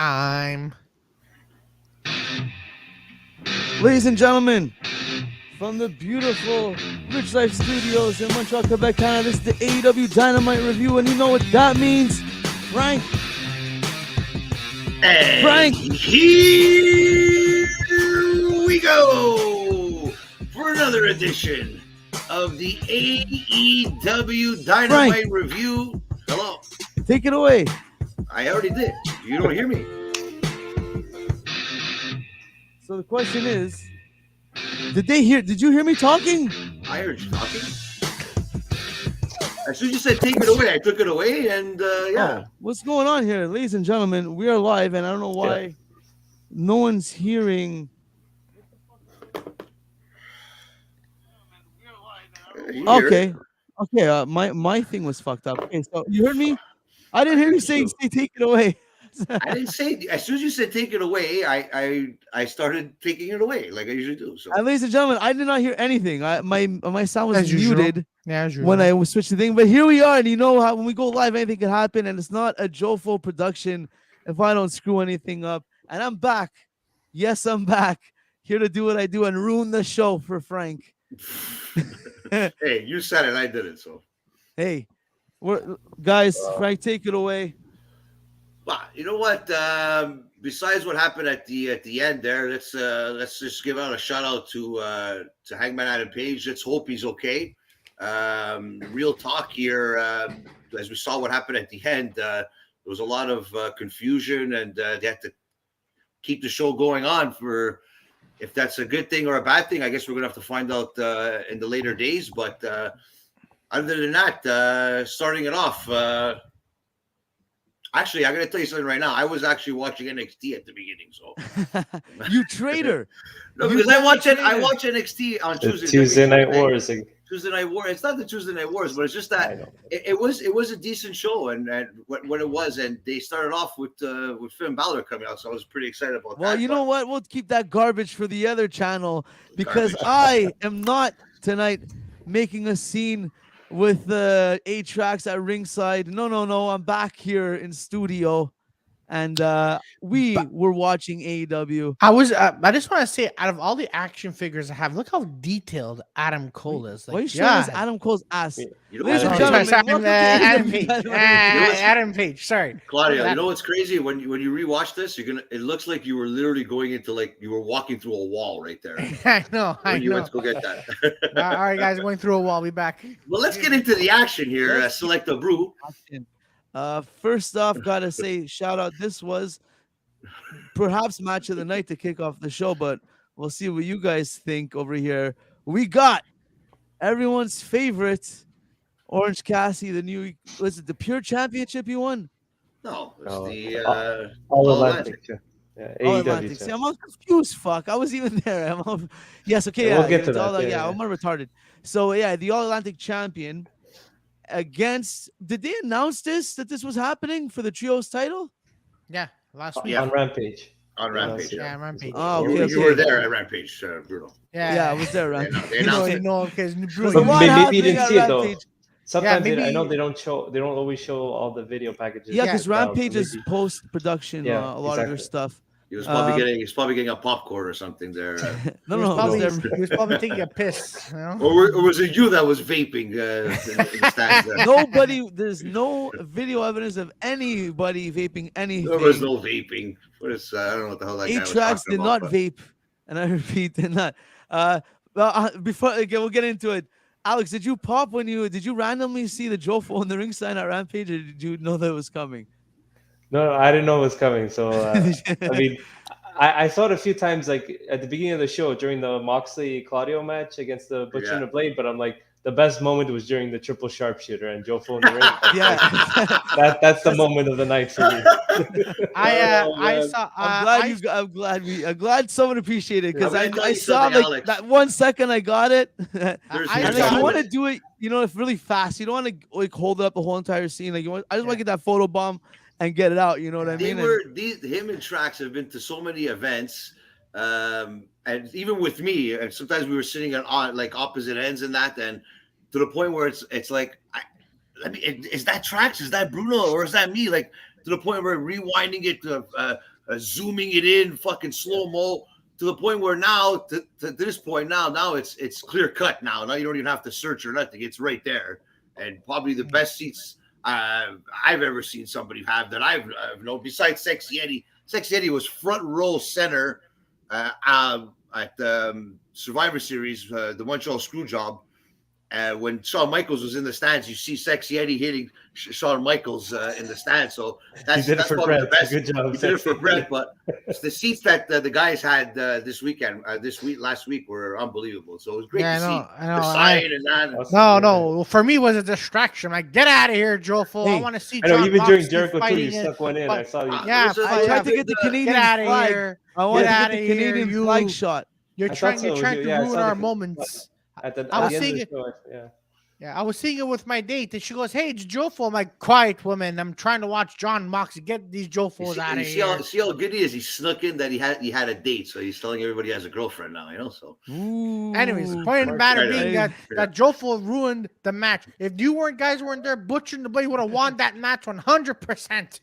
time. Ladies and gentlemen, from the beautiful Rich Life Studios in Montreal, Quebec, Canada, this is the AEW Dynamite review, and you know what that means, Frank? And Frank! Here we go for another edition of the AEW Dynamite review. Hello. Take it away. I already did. You don't hear me. So the question is, did you hear me talking? I heard you talking. As soon as you said take it away, I took it away, and yeah. Oh, what's going on here, ladies and gentlemen? We are live, and I don't know why no one's hearing. Okay. My thing was fucked up. Okay, so you heard me? I didn't hear you say take it away. I didn't say. As soon as you said take it away, I started taking it away like I usually do. So, ladies and gentlemen, I did not hear anything. My sound was As usual. muted Yeah, as usual. when I was switching the thing. But here we are, and you know how when we go live, anything can happen, and it's not a Jofo production if I don't screw anything up. And I'm back. Yes, I'm back here to do what I do and ruin the show for Frank. hey, you said it, I did it. So, hey, guys, Frank, take it away. well, you know what? Besides what happened at the end there, let's just give out a shout out to Hangman Adam Page. Let's hope he's okay. Real talk here. As we saw what happened at the end, there was a lot of confusion, and they had to keep the show going on for. If that's a good thing or a bad thing, I guess we're gonna have to find out in the later days. But other than that, starting it off. Actually, I gotta tell you something right now. I was actually watching NXT at the beginning, so you traitor. No, because I watch NXT on Tuesday. Tuesday Night Wars. Tuesday Night Wars. It's not the Tuesday Night Wars, but it's just that it was a decent show, and what it was, and they started off with Finn Balor coming out, so I was pretty excited about that. Well, you know what? We'll keep that garbage for the other channel because I am not tonight making a scene with the 8 tracks at ringside. No. I'm back here in studio, and we were watching AEW. I just want to say, out of all the action figures I have, look how detailed Adam Cole is. Like, why are you showing us Adam Cole's ass? You know Adam Page. Sorry, Claudia. You know what's crazy? When you rewatch this, it looks like you were literally going into like you were walking through a wall right there. I know. You went to go get that. All right, guys, going through a wall. Be back. Well, let's get into the action here. Select a brew. First off, gotta say shout out. This was perhaps match of the night to kick off the show, but we'll see what you guys think over here. We got everyone's favorite Orange Cassidy, the Pure Championship he won? No, it's the All Atlantic. All Atlantic. See, I'm all confused. Fuck, I was even there. Yes, okay. We'll get to that. I'm retarded. So the All Atlantic champion against. Did they announce that this was happening for the trios title? Yeah, last week on Rampage. On Rampage. Yeah, Rampage. Oh, okay. You were there at Rampage, Bruno. Yeah, I was there. Right? They announced it. No, because maybe you didn't see it though. Sometimes I know they don't always show all the video packages. Yeah, because Rampage is post production. A lot of their stuff. He was probably getting a popcorn or something there. He was probably taking a piss. You know? Or was it you that was vaping? In the stands there? There's no video evidence of anybody vaping anything. There was no vaping. I don't know what the hell that guy 8 was tracks talking did about, not vape, and I repeat, did not. Before we'll get into it. Alex, did you randomly see the Jofo on the ring sign at Rampage, or did you know that it was coming? No, I didn't know it was coming. So I mean, I saw it a few times, like at the beginning of the show during the Moxley Claudio match against the Butcher and the Blade. But I'm like, the best moment was during the triple sharpshooter and Jofo in the ring. That's the moment of the night for me. I'm glad someone appreciated it because I saw like that 1 second I got it. You want to do it, if really fast. You don't want to like hold up the whole entire scene. Like I just want to get that photo bomb and get it out. You know what I mean? Him and Trax have been to so many events. And even with me, and sometimes we were sitting on like opposite ends and that, and to the point where it's like, is that Trax? Is that Bruno? Or is that me? Like to the point where rewinding it zooming it in, fucking slow mo, to the point where now, to this point now it's clear cut now. Now you don't even have to search or nothing; it's right there, and probably the best seats I've ever seen somebody have that I've known. Besides Sexy Eddie, Sexy Eddie was front row center at Survivor Series, the Montreal Screwjob. When Shawn Michaels was in the stands, you see Sexy Eddie hitting Shawn Michaels in the stands. So that's probably the best. Good job. He did it for Brett, but the seats that the guys had last week were unbelievable. So it was great to see the sign and that. No. For me, it was a distraction. Like, get out of here, Jofo. I want to see. I know, John even Moxley during Jericho too, you fighting stuck one in. I saw you. Yeah, I tried to get the Canadian get out of flag. here. I wanted to Get get the outta here, Canadian flag shot. You're trying to ruin our moments. I was seeing it. Yeah, I was seeing it with my date, and she goes, "Hey, it's Jofo." I'm like, "Quiet, woman. I'm trying to watch John Moxley. Get these Jofos out of here." See how good he is. He snuck in that he had a date, so he's telling everybody he has a girlfriend now. So. Anyways, the point of the matter being that Jofo ruined the match. If you guys weren't there, Butcher and the Blade would have won that match 100%.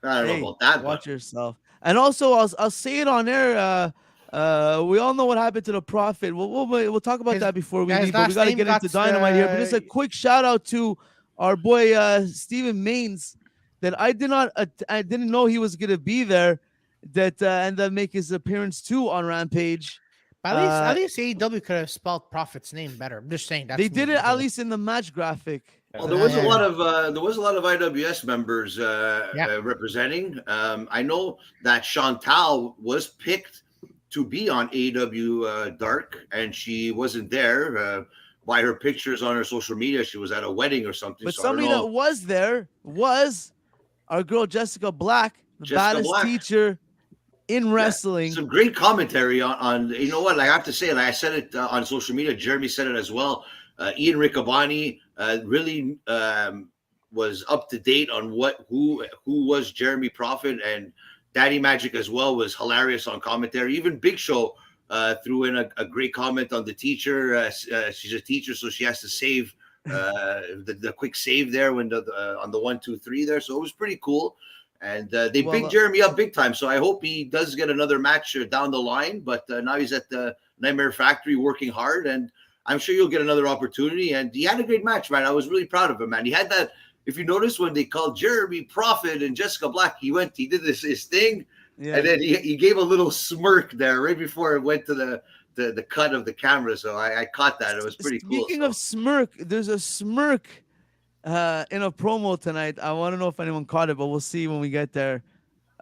I don't know about that. Watch yourself. And also, I'll say it on air. We all know what happened to the Prophet. We'll talk about that before we leave. But we got to get into Dynamite here. But just a quick shout out to our boy Stephen Maines. That I didn't know he was gonna be there. That and then make his appearance too on Rampage. But at least AEW could have spelled Prophet's name better. I'm just saying that they did it at least in the match graphic. Well, there was a lot of IWS members representing. I know that Chantal was picked to be on AEW Dark, and she wasn't there. By her pictures on her social media, she was at a wedding or something. But somebody that was there was our girl Jessica Black, the baddest teacher in wrestling. Some great commentary on you know what? Like, I have to say, like I said it on social media. Jeremy said it as well. Ian Riccaboni really was up to date on who was Jeremy Prophet, and Daddy Magic as well was hilarious on commentary. Even Big Show threw in a great comment on the teacher. She's a teacher, so she has to save the quick save there when on the 1, 2, 3 there. So it was pretty cool. And they picked Jeremy up big time. So I hope he does get another match down the line. But now he's at the Nightmare Factory working hard, and I'm sure you'll get another opportunity. And he had a great match, man. I was really proud of him, man. He had that. If you notice, when they called Jeremy Prophet and Jessica Black, he did his thing, and then he gave a little smirk there right before it went to the cut of the camera. So I caught that. It was pretty cool. Speaking of smirk, there's a smirk in a promo tonight. I want to know if anyone caught it, but we'll see when we get there.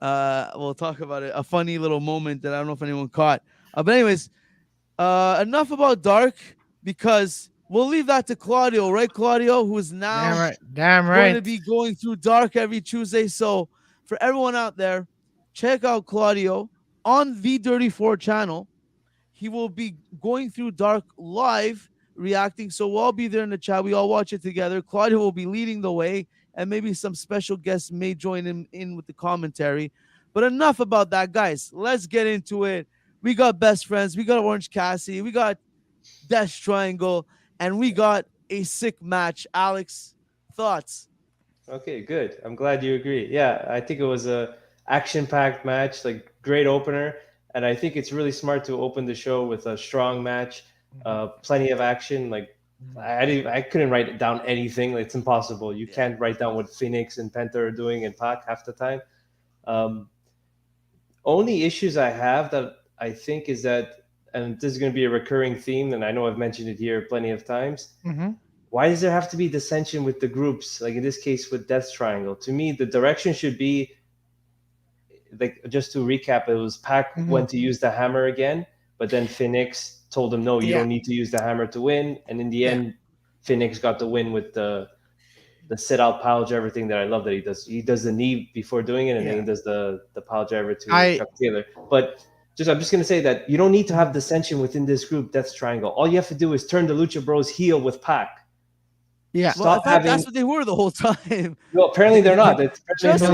We'll talk about it. A funny little moment that I don't know if anyone caught. But anyways, enough about Dark, because we'll leave that to Claudio, right, Claudio, who is now damn right going to be going through Dark every Tuesday. So for everyone out there, check out Claudio on the Dirty Four channel. He will be going through Dark live, reacting. So we'll all be there in the chat. We all watch it together. Claudio will be leading the way, and maybe some special guests may join him in with the commentary. But enough about that, guys. Let's get into it. We got Best Friends. We got Orange Cassidy. We got Death Triangle. And we got a sick match. Alex, thoughts? Okay, good. I'm glad you agree. Yeah, I think it was a action-packed match, like great opener. And I think it's really smart to open the show with a strong match, plenty of action. Like I couldn't write down anything. It's impossible. You can't write down what Phoenix and Penta are doing and Pac half the time. Only issues I have that I think is that, and this is going to be a recurring theme, and I know I've mentioned it here plenty of times. Why does there have to be dissension with the groups? Like in this case with Death Triangle. To me, the direction should be, like, just to recap, it was Pac went to use the hammer again, but then Phoenix told him, no, you don't need to use the hammer to win. And in the end, Phoenix got the win with the sit-out pile driver thing that I love that he does. He does the knee before doing it, and then he does the pile driver to Chuck Taylor. But I'm just going to say that you don't need to have dissension within this group, Death Triangle. All you have to do is turn the Lucha Bros heel with Pac. Yeah, well, I thought that's what they were the whole time. No, apparently they're not. Just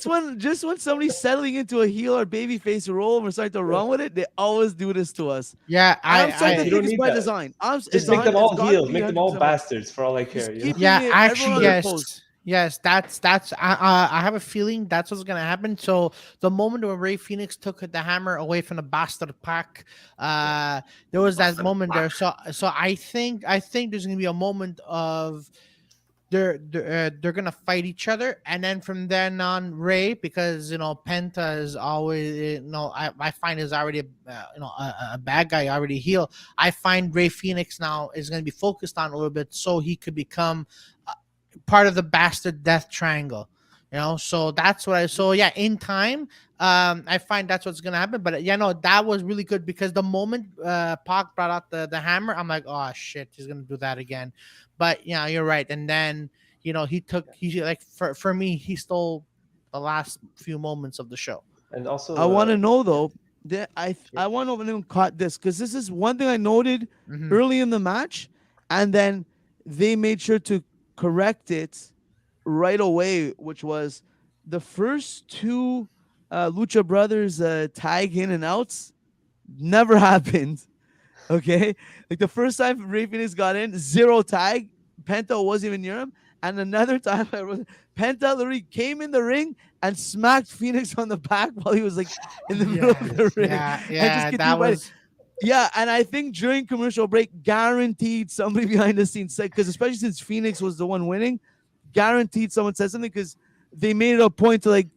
when somebody's settling into a heel or babyface role and we're starting to run with it, they always do this to us. Yeah, I'm starting to think it's by design. Just make them all heels, make them all bastards for all I care. Yeah, actually, yes. Yes, that's. I have a feeling that's what's gonna happen. So the moment when Ray Phoenix took the hammer away from the Bastard Pack, there was that Bastard moment there. Pack. So I think there's gonna be a moment of they're gonna fight each other, and then from then on, Ray, because Penta is always I find is already a bad guy, already heel. I find Ray Phoenix now is gonna be focused on a little bit, so he could become part of the Bastard Death Triangle. So that's what I. So yeah, in time, I find that's what's gonna happen. But yeah, no, that was really good because the moment Pac brought out the hammer, I'm like, oh shit, he's gonna do that again. But yeah, you're right. And then he like for me, he stole the last few moments of the show. And also, I want to know though. That I want to know if anyone caught this, because this is one thing I noted early in the match, and then they made sure to correct it right away, which was the first two Lucha Brothers tag in and outs never happened. Okay, like the first time Ray Phoenix got in, 0 tag. Penta wasn't even near him. And another time, Penta literally came in the ring and smacked Phoenix on the back while he was like in the middle of the ring. Yeah, that was. Yeah, and I think during commercial break, guaranteed somebody behind the scenes said, because especially since Phoenix was the one winning, guaranteed someone said something, because they made it a point to like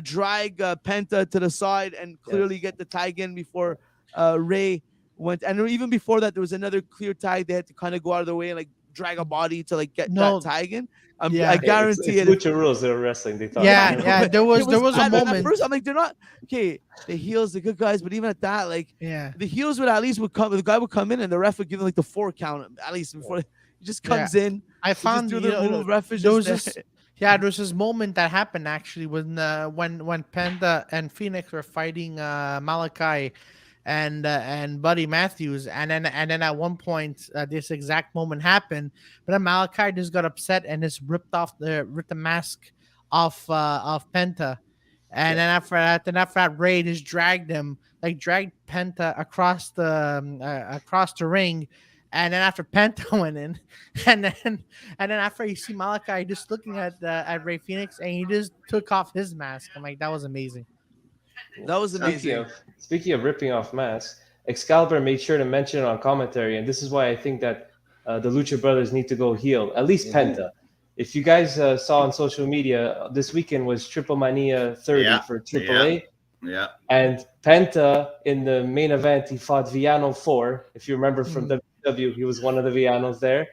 drag Penta to the side and clearly get the tag in before Ray went. And even before that, there was another clear tag. They had to kind of go out of their way and like drag a body to like get that tag in. I guarantee it's Lucha rules. They were wrestling. They thought. Yeah. There was a moment. At first, I'm like, they're not okay. The heels, the good guys, but even at that, like, the heels would at least come. The guy would come in, and the ref would give him like the 4 count at least before he just comes in. I found the move, ref is there was just this. Yeah, there was this moment that happened actually when Penta and Phoenix were fighting Malachi and Buddy Matthews, and then at one point this exact moment happened, but then Malachi just got upset and just ripped the mask off Penta, and then after that, Ray just dragged Penta across the ring. And then after Penta went in, and then after you see Malachi just looking at Ray Phoenix, and he just took off his mask. I'm like, that was amazing. That was amazing. Speaking of ripping off masks, Excalibur made sure to mention it on commentary, and this is why I think that the Lucha Brothers need to go heel, at least Penta. If you guys saw on social media, this weekend was Triple Mania 30 for AAA. Yeah. And Penta, in the main event, he fought Villano 4. If you remember from WWE, he was one of the Villanos there.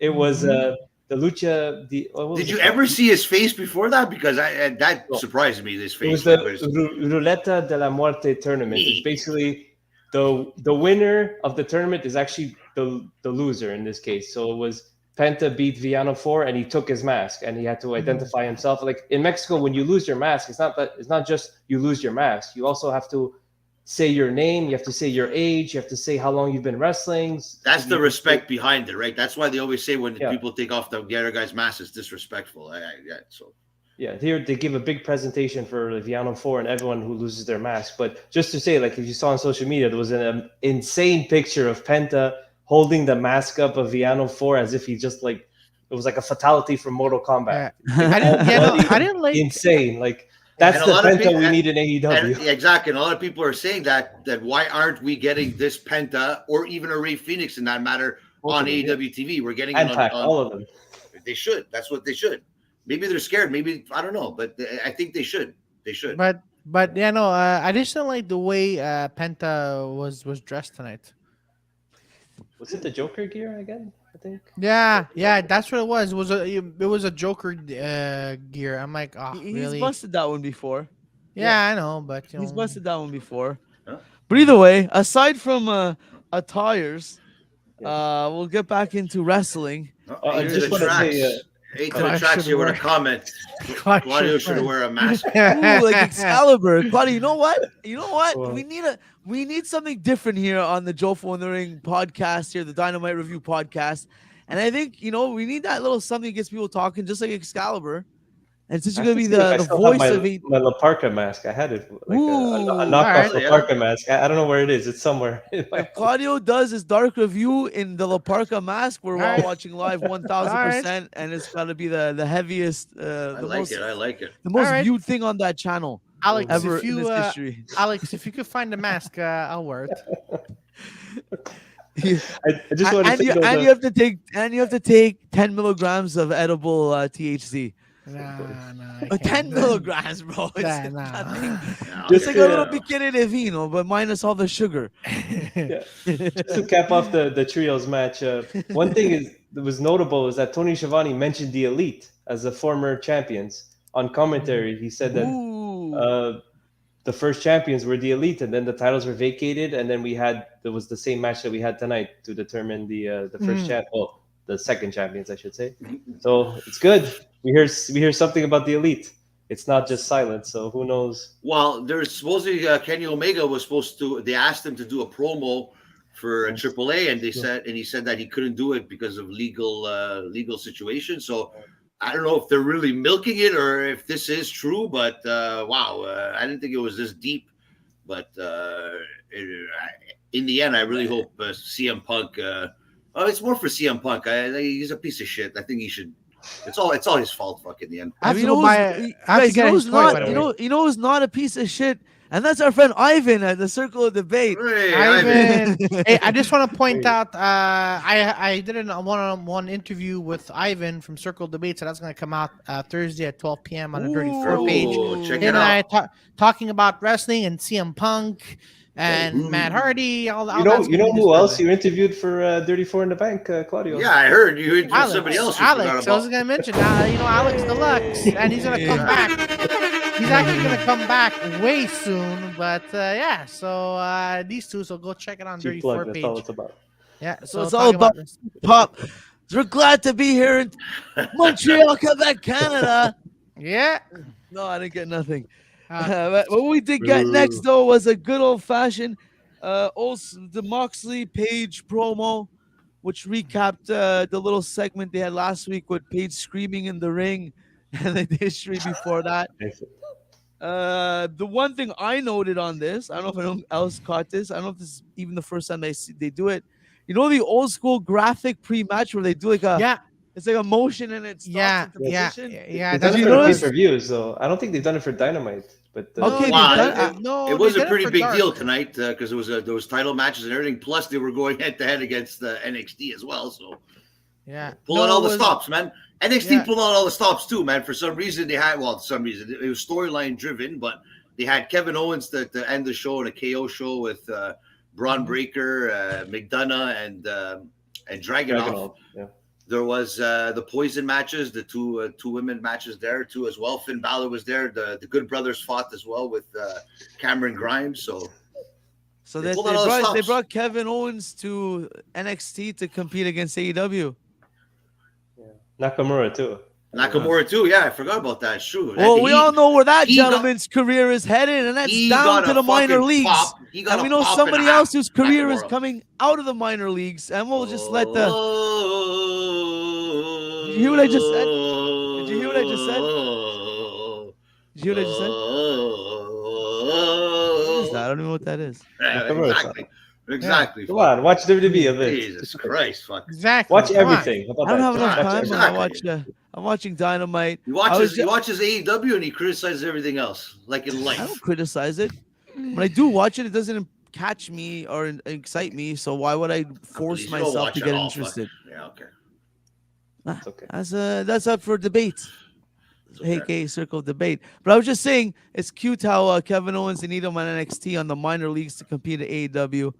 It was the Lucha. Did you ever see his face before that? Because that surprised me. This face. It was the Ruleta de la Muerte tournament. It's basically the winner of the tournament is actually the loser in this case. So it was Penta beat Villano 4, and he took his mask, and he had to identify himself. Like in Mexico, when you lose your mask, it's not just you lose your mask. You also have to say your name. You have to say your age. You have to say how long you've been wrestling. That's the respect behind it, right? That's why they always say when people take off the other guy's mask, it's disrespectful. Here they give a big presentation for Villano 4 and everyone who loses their mask. But just to say, like if you saw on social media, there was an insane picture of Penta holding the mask up of Villano 4 as if he just like it was like a fatality from Mortal Kombat. I didn't like insane. Like that's the Penta we need in AEW. Exactly. And a lot of people are saying that why aren't we getting this Penta or even a Ray Phoenix in that matter on AEW TV? We're getting it on all of them. They should. That's what they should. Maybe they're scared. Maybe I don't know, but I think they should. They should. But I just don't like the way Penta was dressed tonight. Was it the Joker gear again? I think. Yeah, that's what it was. It was a Joker gear. I'm like, really? He's busted that one before. Yeah, I know, but he's busted that one before. Huh? But either way, aside from attires, we'll get back into wrestling. I just want to say. To the tracks here with a comment. Claudio should wear a mask. Ooh, like Excalibur. Claudio, you know what? Well, we need something different here on the Jofo in the Ring podcast here, the Dynamite Review podcast. And I think, we need that little something that gets people talking, just like Excalibur. And since I you're gonna have be to see if I the still voice have of it, my La Parka mask. I had it like a ooh, knockoff alright. La Parka mask. I don't know where it is. It's somewhere. In my if Claudio does his dark review in the La Parka mask, we're all Alright. watching live Alright. 1000%, and it's gotta be the heaviest, I like it. I like it. the most Alright. viewed thing on that channel Alex, ever if in you its history. Alex, if you could find a mask, I'll wear it. I just wanted to know And you have to take 10 milligrams of edible THC. Nah, I 10 can't. milligrams, bro. It's Nah, nothing. nah. Yeah, It's Just like okay. a little bicchiere de vino, but minus all the sugar. Yeah. Just to cap off the trios match, one thing that was notable is that Tony Schiavone mentioned the Elite as the former champions on commentary. He said that Ooh. the first champions were the Elite, and then the titles were vacated, and then there was the same match that we had tonight to determine the first champ, well, the second champions, I should say. So it's good. We hear something about the Elite. It's not just silence. So who knows? Well, there's supposedly Kenny Omega was supposed to. They asked him to do a promo for AAA, and he said that he couldn't do it because of legal situation. So I don't know if they're really milking it or if this is true. But wow, I didn't think it was this deep. But in the end, I really hope CM Punk. It's more for CM Punk. He's a piece of shit. I think he should. It's all his fault. Fuck in the end. I have to You go know buy. who's- I have to guys, get you know his who's toy. not, By the you way. know who's not a piece of shit, and that's our friend Ivan at the Circle of Debate. Hey, Ivan, hey, I just want to point out. I did a one-on-one interview with Ivan from Circle Debate, so that's going to come out Thursday at 12 p.m. on the Dirty Four page. Ooh, check Him it and I out. talking about wrestling and CM Punk and Matt Hardy. All You know who else you interviewed for Dirty Four in the Bank, Claudio? Yeah, I heard you interviewed Alex, somebody else. You forgot Alex, I was about. going to mention, Alex Deluxe, and he's going to come back. He's actually going to come back way soon, but yeah. So these two, so go check it on Dirty Cheap plug. Four That's page. all it's about. Yeah, So it's all about pop. We're glad to be here in Montreal, Quebec, Canada. Yeah. No, I didn't get nothing. Uh, But what we did get next though was a good old fashioned the Moxley Page promo, which recapped the little segment they had last week with Page screaming in the ring and the history before that. The one thing I noted on this, I don't know if anyone else caught this. I don't know if this is even the first time they do it. You know the old school graphic pre-match where they do like a it's like a motion and it stops into position. They've done it for pay-per-views, so I don't think they've done it for Dynamite. But okay, it was a pretty big deal tonight because there was title matches and everything. Plus, they were going head to head against the NXT as well. So pulling all the stops, man. NXT pulled out all the stops too, man. For some reason they had it was storyline driven, but they had Kevin Owens to end the show in a KO show with Braun Breaker, McDonough, and Dragunov. Yeah. There was the Poison matches, the two women matches there too as well. Finn Balor was there. The Good Brothers fought as well with Cameron Grimes. So they brought Kevin Owens to NXT to compete against AEW. Yeah. Nakamura too. Yeah, I forgot about that. It's true. Well, we all know where that gentleman's career is headed, and that's down to the minor leagues. And we know somebody else whose career is coming out of the minor leagues, and we'll just let the. Did you hear what I just said? Did you hear what I just said? Did you hear what I just said? What is that? I don't even know what that is. Exactly. Come on, watch WWE a bit. Jesus Christ, fuck. Exactly. Watch everything. I don't have enough time. I'm watching Dynamite. He watches AEW and he criticizes everything else, like in life. I don't criticize it. When I do watch it, it doesn't catch me or excite me. So why would I force myself to get interested? Yeah, okay. That's okay. That's up for debate. aka Circle Debate. But I was just saying, it's cute how Kevin Owens and Needham on NXT on the minor leagues to compete at AEW.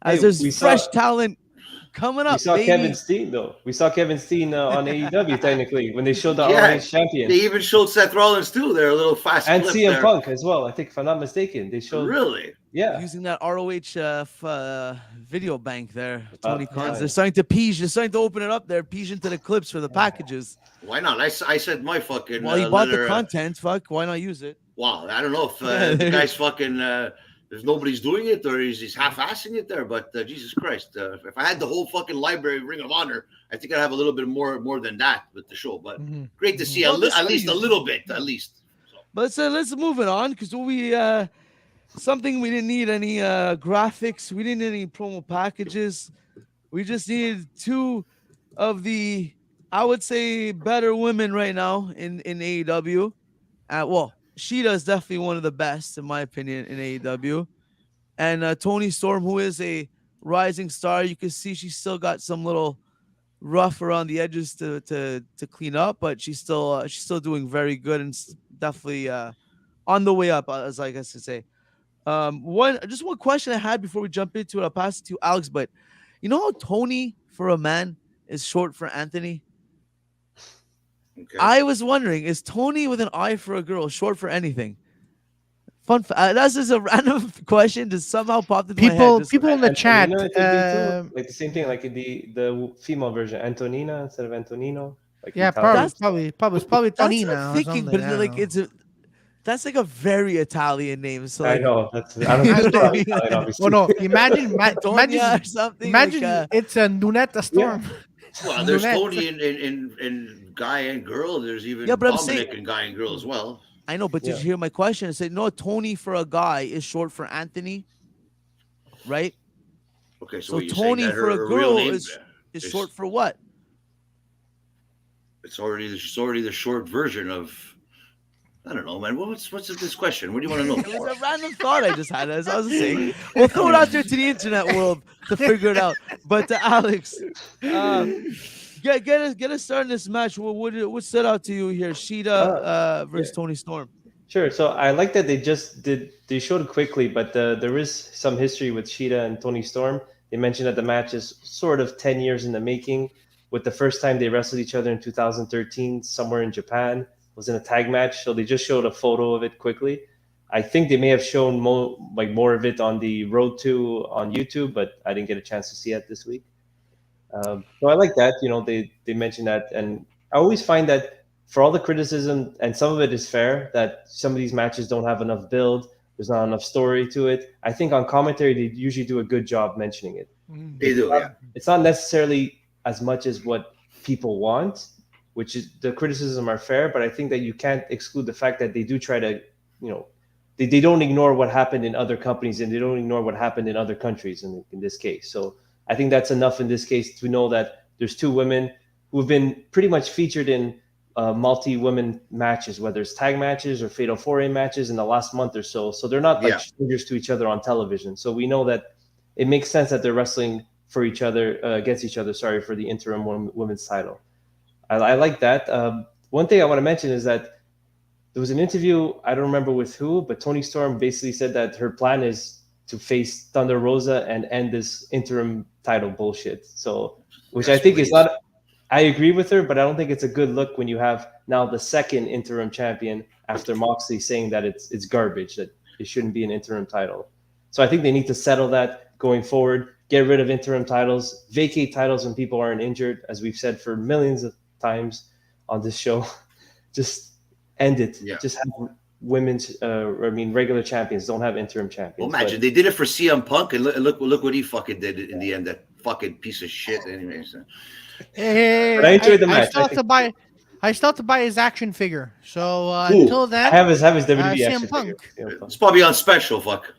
As there's fresh talent coming up. We saw baby. Kevin Steen, though. We saw Kevin Steen on AEW, technically, when they showed the ROH champion. They even showed Seth Rollins, too. They're a little fast. And CM Punk as well, I think, if I'm not mistaken. They showed. Really? Yeah. Using that ROH video bank there. Tony Khan's. They're starting to piege. They're starting to open it up there, piege into the clips for the packages. Why not? I said my fucking. Well, you bought the content. Fuck. Why not use it? Wow. I don't know if the guy's fucking there's nobody's doing it, or he's half-assing it there. But Jesus Christ, if I had the whole fucking library of Ring of Honor, I think I'd have a little bit more than that with the show. But great to see Well, at least a little bit, at least. So. But let's move it on because we something we didn't need any graphics, we didn't need any promo packages. We just needed two of the, I would say, better women right now in AEW. Well, Shida is definitely one of the best in my opinion in AEW, and Toni Storm, who is a rising star. You can see she's still got some little rough around the edges to clean up, but she's still doing very good and definitely on the way up, as I guess to say. One question I had before we jump into it, I'll pass it to Alex. But you know how Tony for a man is short for Anthony? Okay. I was wondering, is Tony with an I for a girl short for anything? That's just a random question just somehow popped into my head. People in the chat, Antonina, it could be too. Like the same thing, like in the female version, Antonina instead of Antonino. Like yeah, Italian. probably that's Tonina. what I'm thinking, but that's like a very Italian name. So I like, know that's I don't think it's probably Italian, obviously. Well, no, imagine or something. imagine like, it's a Lunetta Storm. Well, there's Tony in guy and girl. There's even Yeah, but I'm Dominic saying- in guy and girl as well. I know, but did you hear my question? I said, no, Tony for a guy is short for Anthony, right? Okay, So what you're Tony saying that for a her girl real name is short for what? It's already the short version of. I don't know, man. What's this question? What do you want to know? It was a random thought I just had, as I was saying. We'll throw it out there to the internet world to figure it out. But Alex, get us started in this match. What stood out to you here? Shida versus Toni Storm. Sure. So I like that they showed it quickly, but there is some history with Shida and Toni Storm. They mentioned that the match is sort of 10 years in the making, with the first time they wrestled each other in 2013 somewhere in Japan. Was in a tag match, so they just showed a photo of it quickly. I think they may have shown more of it on the road to on YouTube, but I didn't get a chance to see it this week. So I like that. They mentioned that, and I always find that for all the criticism, and some of it is fair, that some of these matches don't have enough build. There's not enough story to it. I think on commentary they usually do a good job mentioning it. They do, yeah. It's not necessarily as much as what people want, which is the criticism are fair, but I think that you can't exclude the fact that they do try to, they don't ignore what happened in other companies and they don't ignore what happened in other countries in this case. So I think that's enough in this case to know that there's two women who have been pretty much featured in multi-women matches, whether it's tag matches or fatal four-way matches in the last month or so. So they're not like strangers to each other on television. So we know that it makes sense that they're wrestling for each other, against each other, for the interim women's title. I like that. One thing I want to mention is that there was an interview, I don't remember with who, but Toni Storm basically said that her plan is to face Thunder Rosa and end this interim title bullshit. So, which I think is not, I agree with her, but I don't think it's a good look when you have now the second interim champion after Moxley saying that it's garbage, that it shouldn't be an interim title. So I think they need to settle that going forward, get rid of interim titles, vacate titles when people aren't injured, as we've said for millions of times on this show. Just end it. Just have women's regular champions, don't have interim champions. Well, imagine they did it for CM Punk, and look what he fucking did in the end, that fucking piece of shit. Anyways, Hey, but I enjoyed the match. I still have to buy his action figure. So until then, I have his WWE CM action Punk. figure. it's probably on special. Fuck.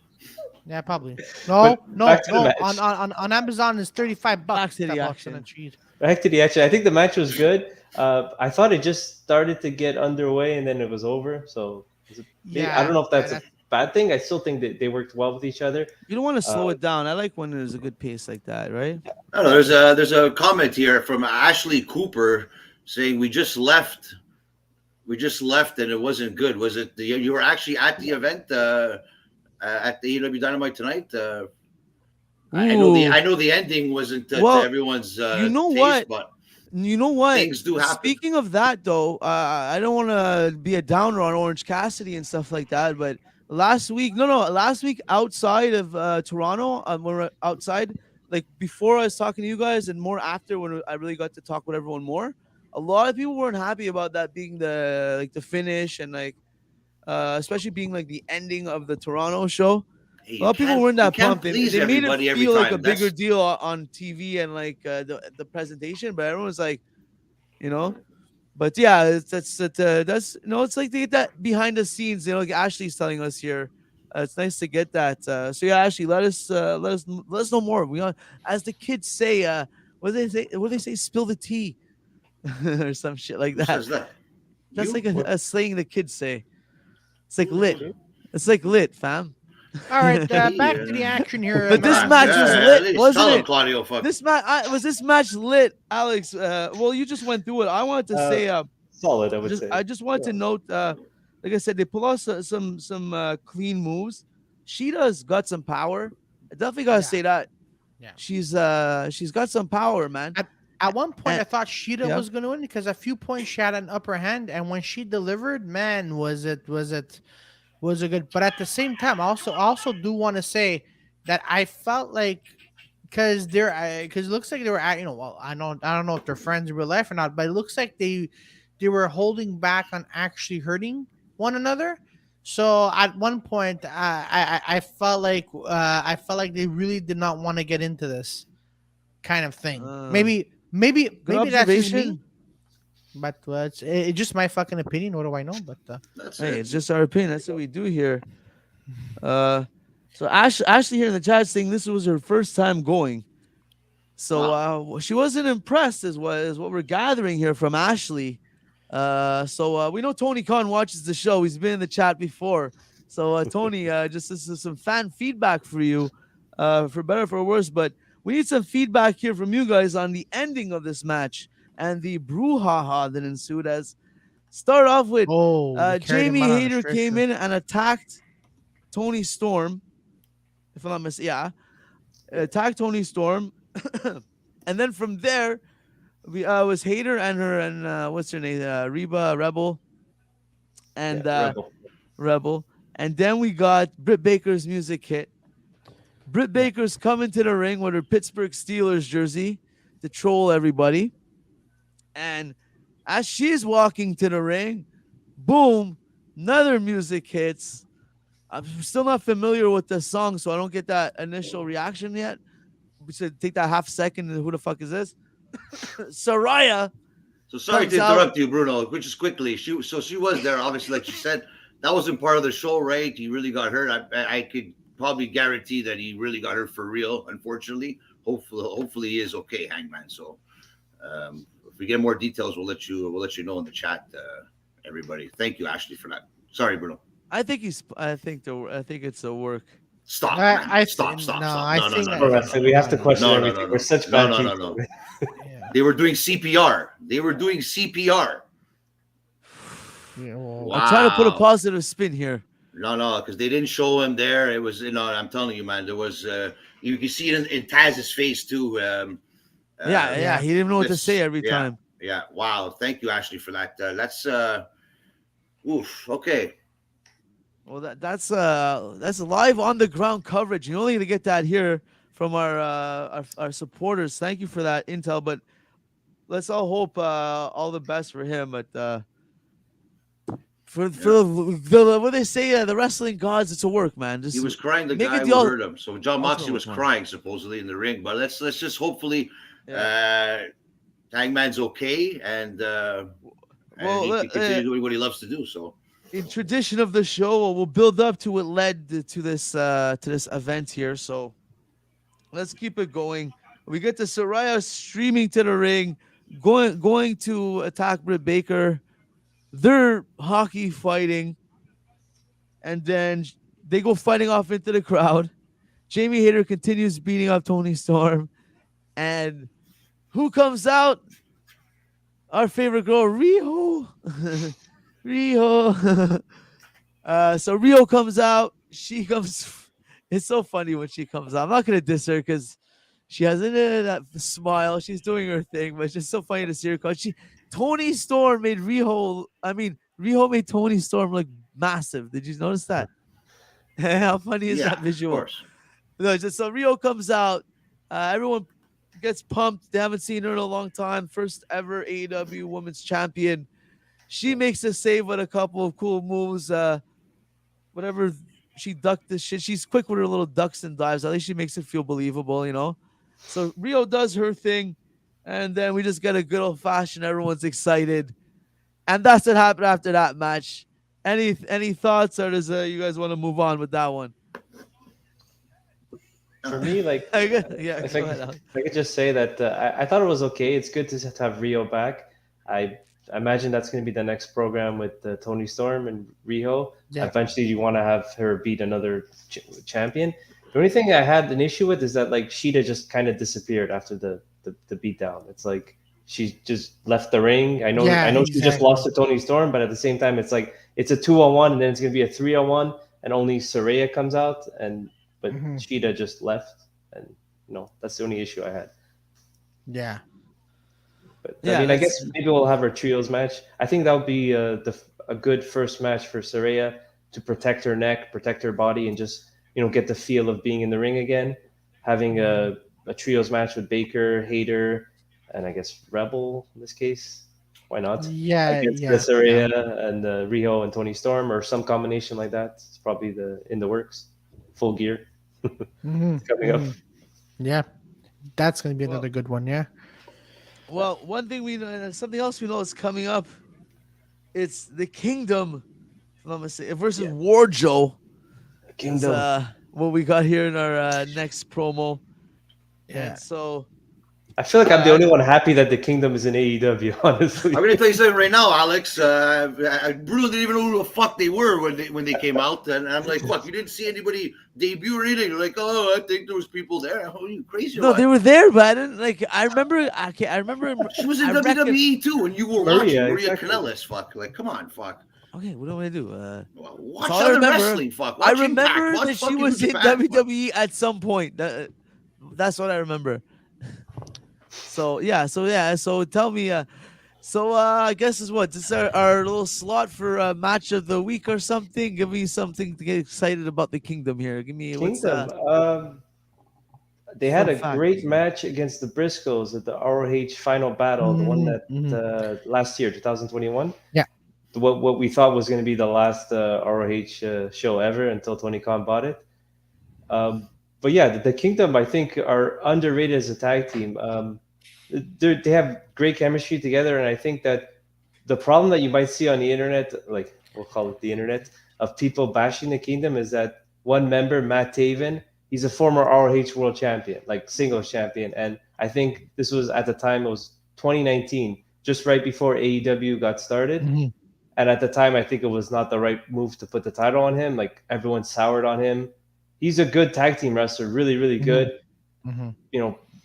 Yeah, probably. No. back to the match. On Amazon is $35. Back to the $10 action. on a cheat. Back to the action. I think the match was good. I thought it just started to get underway and then it was over. So I don't know if that's a bad thing. I still think that they worked well with each other. You don't want to slow it down. I like when there's a good pace like that, right? I don't know. There's a comment here from Ashley Cooper saying we just left and it wasn't good. Was it you were actually at the event at the AEW Dynamite tonight? I know the ending wasn't to everyone's you know taste, what? but you know what? Things do happen. Speaking of that, though, I don't want to be a downer on Orange Cassidy and stuff like that, but last week outside of Toronto, when we're outside, like before I was talking to you guys and more after when I really got to talk with everyone more, a lot of people weren't happy about that being the finish and especially being like the ending of the Toronto show. Hey, A lot of people weren't you that can't pumped. please They made it everybody every feel like a time. bigger That's deal on TV and like the presentation, but everyone's like, you know. But yeah, that's it's like they get that behind the scenes. Like Ashley's telling us here. It's nice to get that. So yeah, Ashley, let us know more. We on, as the kids say, what do they say? What do they say? Spill the tea or some shit like who that. says that? That's like You? a slang the kids say. It's like lit. Okay. It's like lit, fam. All right, back to the Yeah. action here. But this Ah, match was yeah, at lit, least wasn't tell him, it? Claudio. Fuck. This match was this match lit, Alex. Well, you just went through it. I wanted to Uh, say, Solid, I would say. I just wanted to note, like I said, they pull off some clean moves. Shida's got some power. I definitely gotta Yeah. say that. Yeah. She's got some power, man. At one point, I And- thought Shida yeah. was going to win because a few points she had an upper hand, and when she delivered, man, was it a good. But at the same time, I also do want to say that I felt like because it looks like they were at well I don't know if they're friends in real life or not, but it looks like they were holding back on actually hurting one another. So at one point, I felt like they really did not want to get into this kind of thing. Maybe Good that's just me, observation. but it's just my fucking opinion. What do I know? But That's Hey, it. it's just our opinion. That's what we do here. So Ashley here in the chat saying this was her first time going. So she wasn't impressed is what we're gathering here from Ashley. So we know Tony Khan watches the show. He's been in the chat before. So Tony, just this is some fan feedback for you, for better or for worse. But we need some feedback here from you guys on the ending of this match and the brouhaha that ensued. As start off with they carried him Jamie out on a Hayter came stretcher. in and attacked Tony Storm. If I'm not mistaken, yeah, attacked Tony Storm, and then from there, we was Hayter and her and what's her name, Reba Rebel, and Rebel. Rebel, and then we got Britt Baker's music hit. Britt Baker's coming to the ring with her Pittsburgh Steelers jersey to troll everybody, and as she's walking to the ring, boom, another music hits. I'm still not familiar with the song, so I don't get that initial reaction yet. We should take that half second. And who the fuck is this? Saraya. So sorry to comes out- interrupt you, Bruno. Just quickly, she was there. Obviously, like you said, that wasn't part of the show, right? He really got hurt. I could probably guarantee that he really got hurt for real. Unfortunately, hopefully he is okay, Hangman. So if we get more details, we'll let you know in the chat, everybody. Thank you, Ashley, for that. Sorry, Bruno. I think it's a work. Stop. I Man. think- Stop. no, Stop. I No, think no, that- no, no, Wrestling, we have to question No, no, everything. no, We're no. such No, bad no, people. no, no. Yeah. They were doing CPR. They were doing CPR. Yeah, well, Wow. I'm trying to put a positive spin here. No, because they didn't show him there. It was, I'm telling you, man. There was, you can see it in Taz's face too. Yeah, he didn't know what to this- say every yeah. time. Yeah. Wow. Thank you, Ashley, for that. That's oof. Okay. Well, that's live on the ground coverage. You're only gonna get that here from our supporters. Thank you for that intel. But let's all hope all the best for him. But for the what they say, the wrestling gods, it's a work, man. Just He was crying. The make guy it who the hurt him. So John Moxley was one. crying supposedly in the ring. But let's just hopefully Yeah. Hangman's okay and Well, he can continue doing what he loves to do. So. in tradition of the show, we'll build up to what led to this event here. So let's keep it going. We get to Saraya streaming to the ring, going to attack Britt Baker. They're hockey fighting, and then they go fighting off into the crowd. Jamie Hayter continues beating up Toni Storm, and who comes out? Our favorite girl, Riho. Riho. So Riho comes out. She comes. It's so funny when she comes out. I'm not gonna diss her because she has that smile. She's doing her thing, but it's just so funny to see her. Cause Toni Storm made Riho. Riho made Toni Storm look massive. Did you notice that? How funny is that visual? Of course. No, so Riho comes out. Everyone gets pumped. They haven't seen her in a long time. First ever AEW Women's Champion. She makes a save with a couple of cool moves. Whatever she ducked this shit. She's quick with her little ducks and dives. At least she makes it feel believable, you know. So Rio does her thing, and then we just get a good old fashioned. Everyone's excited, and that's what happened after that match. Any thoughts, or does you guys want to move on with that one? For me, like, Yeah, if go I, ahead, if Alex. I could just say that I thought it was okay. It's good to have Rio back. I imagine that's going to be the next program with Tony Storm and Rio. Yeah. Eventually, you want to have her beat another champion. The only thing I had an issue with is that like Shida just kind of disappeared after the beatdown. It's like she just left the ring. Yeah, I know she just exactly. lost to Tony Storm, but at the same time, it's like it's a 2-on-1, and then it's going to be a 3-on-1, and only Saraya comes out, but Mhm. Shida just left, and that's the only issue I had. Yeah. But Yeah, I mean, I that's- guess maybe we'll have our trios match. I think that would be a good first match for Saraya to protect her neck, protect her body, and just get the feel of being in the ring again. Having a trios match with Baker, Hayter, and I guess Rebel in this case. Why not? Yeah, Against yeah, Saraya and Rio and Tony Storm, or some combination like that. It's probably in the works. Full gear Mhm, coming up. mhm. Yeah, that's gonna be Well- another good one. Yeah. Well, one thing we know, and something else we know is coming up. It's the Kingdom, if I'm not mistaken, versus Warjo. Is Kingdom. what we got here in our next promo. Yeah. And so I feel like I'm the only one happy that the Kingdom is in AEW. Honestly, I'm gonna tell you something right now, Alex. Bruno didn't even know who the fuck they were when they came out, and I'm like, "What? You didn't see anybody debut or anything?" You're like, "Oh, I think there was people there." How are you crazy? or no, what? they were there, but I didn't like. I remember. I remember. She was in I reckon- WWE too, and you were Maria, watching Maria exactly. Kanellis. Fuck, like, come on, fuck. Okay, what do I do? Watch all I other remember. wrestling. Fuck, I watch Impact. remember Watch that she fucking was New in Japan, fuck. WWE at some point. That's what I remember. So yeah, so tell me. I guess is what this is our little slot for match of the week or something. Give me something to get excited about the Kingdom here. Give me what's Kingdom. They had fun a fact. great match against the Briscoes at the ROH Final Battle, the one that last year, 2021. Yeah. What we thought was going to be the last ROH show ever until Tony Khan bought it. But yeah, the Kingdom, I think, are underrated as a tag team. They have great chemistry together, and I think that the problem that you might see on the internet, like we'll call it the internet, of people bashing the Kingdom is that one member, Matt Taven, he's a former ROH World Champion, like singles champion, and I think this was at the time it was 2019, just right before AEW got started. Mhm. And at the time, I think it was not the right move to put the title on him. Like everyone soured on him. He's a good tag team wrestler, really, really good. Mhm.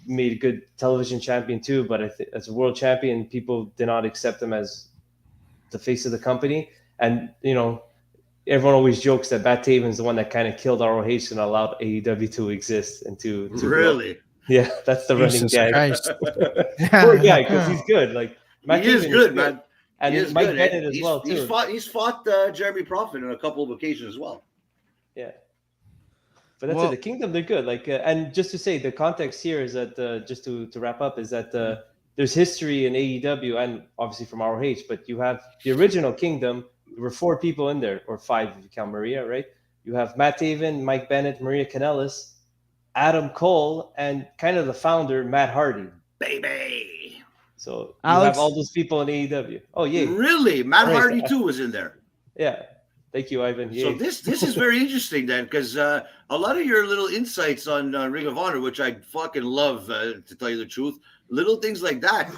Made a good television champion too. But I think as a world champion, people did not accept him as the face of the company. And everyone always jokes that Matt Taven's the one that kind of killed ROH and allowed AEW to exist and to grow. Really? Yeah, that's the running Jesus gag. Christ. Poor guy, because he's good. Like Matt He is Taven good, man. and He is Mike good. Bennett as He's, well he's too. fought Jeremy Prophet on a couple of occasions as well. Yeah. But that's Well- it. The Kingdom, they're good. Like, and just to say, the context here is that just to wrap up is that there's history in AEW and obviously from ROH, but you have the original Kingdom. There were 4 people in there, or 5 if you count Maria, right? You have Matt Taven, Mike Bennett, Maria Kanellis, Adam Cole, and kind of the founder, Matt Hardy. Baby. So you Alex? have all those people in AEW. Oh, yeah. Really? Matt Right. Hardy too was in there. Yeah. Thank you, Ivan. So Yay. this is very interesting then, because a lot of your little insights on Ring of Honor, which I fucking love, to tell you the truth, little things like that.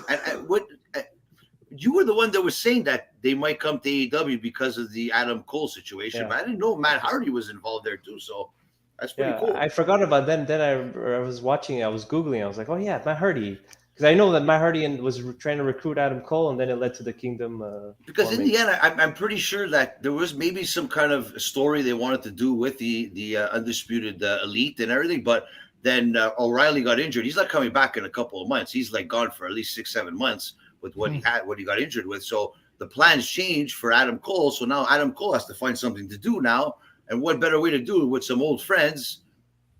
You were the one that was saying that they might come to AEW because of the Adam Cole situation, Yeah. but I didn't know Matt Hardy was involved there too. So that's pretty Yeah, cool. I forgot about that. Then I was watching, I was Googling, I was like, oh yeah, Matt Hardy. Because I know that Matt Hardy was trying to recruit Adam Cole, and then it led to the Kingdom. Because in forming. the end, I'm pretty sure that there was maybe some kind of story they wanted to do with the undisputed elite and everything, but then O'Reilly got injured. He's not coming back in a couple of months. He's like gone for at least 6-7 months with what he got injured with. So the plans changed for Adam Cole. So now Adam Cole has to find something to do now, and what better way to do it with some old friends?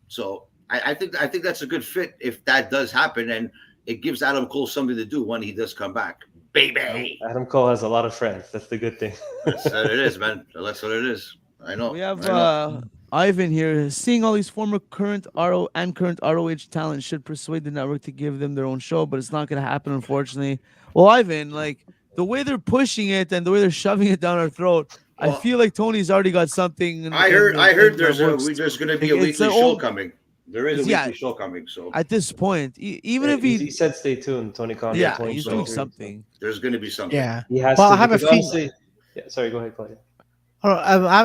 So I think that's a good fit if that does happen, and it gives Adam Cole something to do when he does come back. Baby. Adam Cole has a lot of friends. That's the good thing. That's what it is, man. That's what it is. I know. We have I know. Ivan here. Seeing all these former current ROH talent should persuade the network to give them their own show, but it's not going to happen, unfortunately. Well, Ivan, like the way they're pushing it and the way they're shoving it down our throat, I Well, feel like Tony's already got something I heard in the works. there's going to be Like, a it's weekly an show old, coming. There is a yeah. weekly show coming, so At this point, even Yeah, if he said stay tuned, Tony Khan, for yeah, he's doing 2023. So something. there's going to be something. Yeah. he has Well, to I have a because feeling. honestly, yeah. Sorry, go ahead, Claudia. I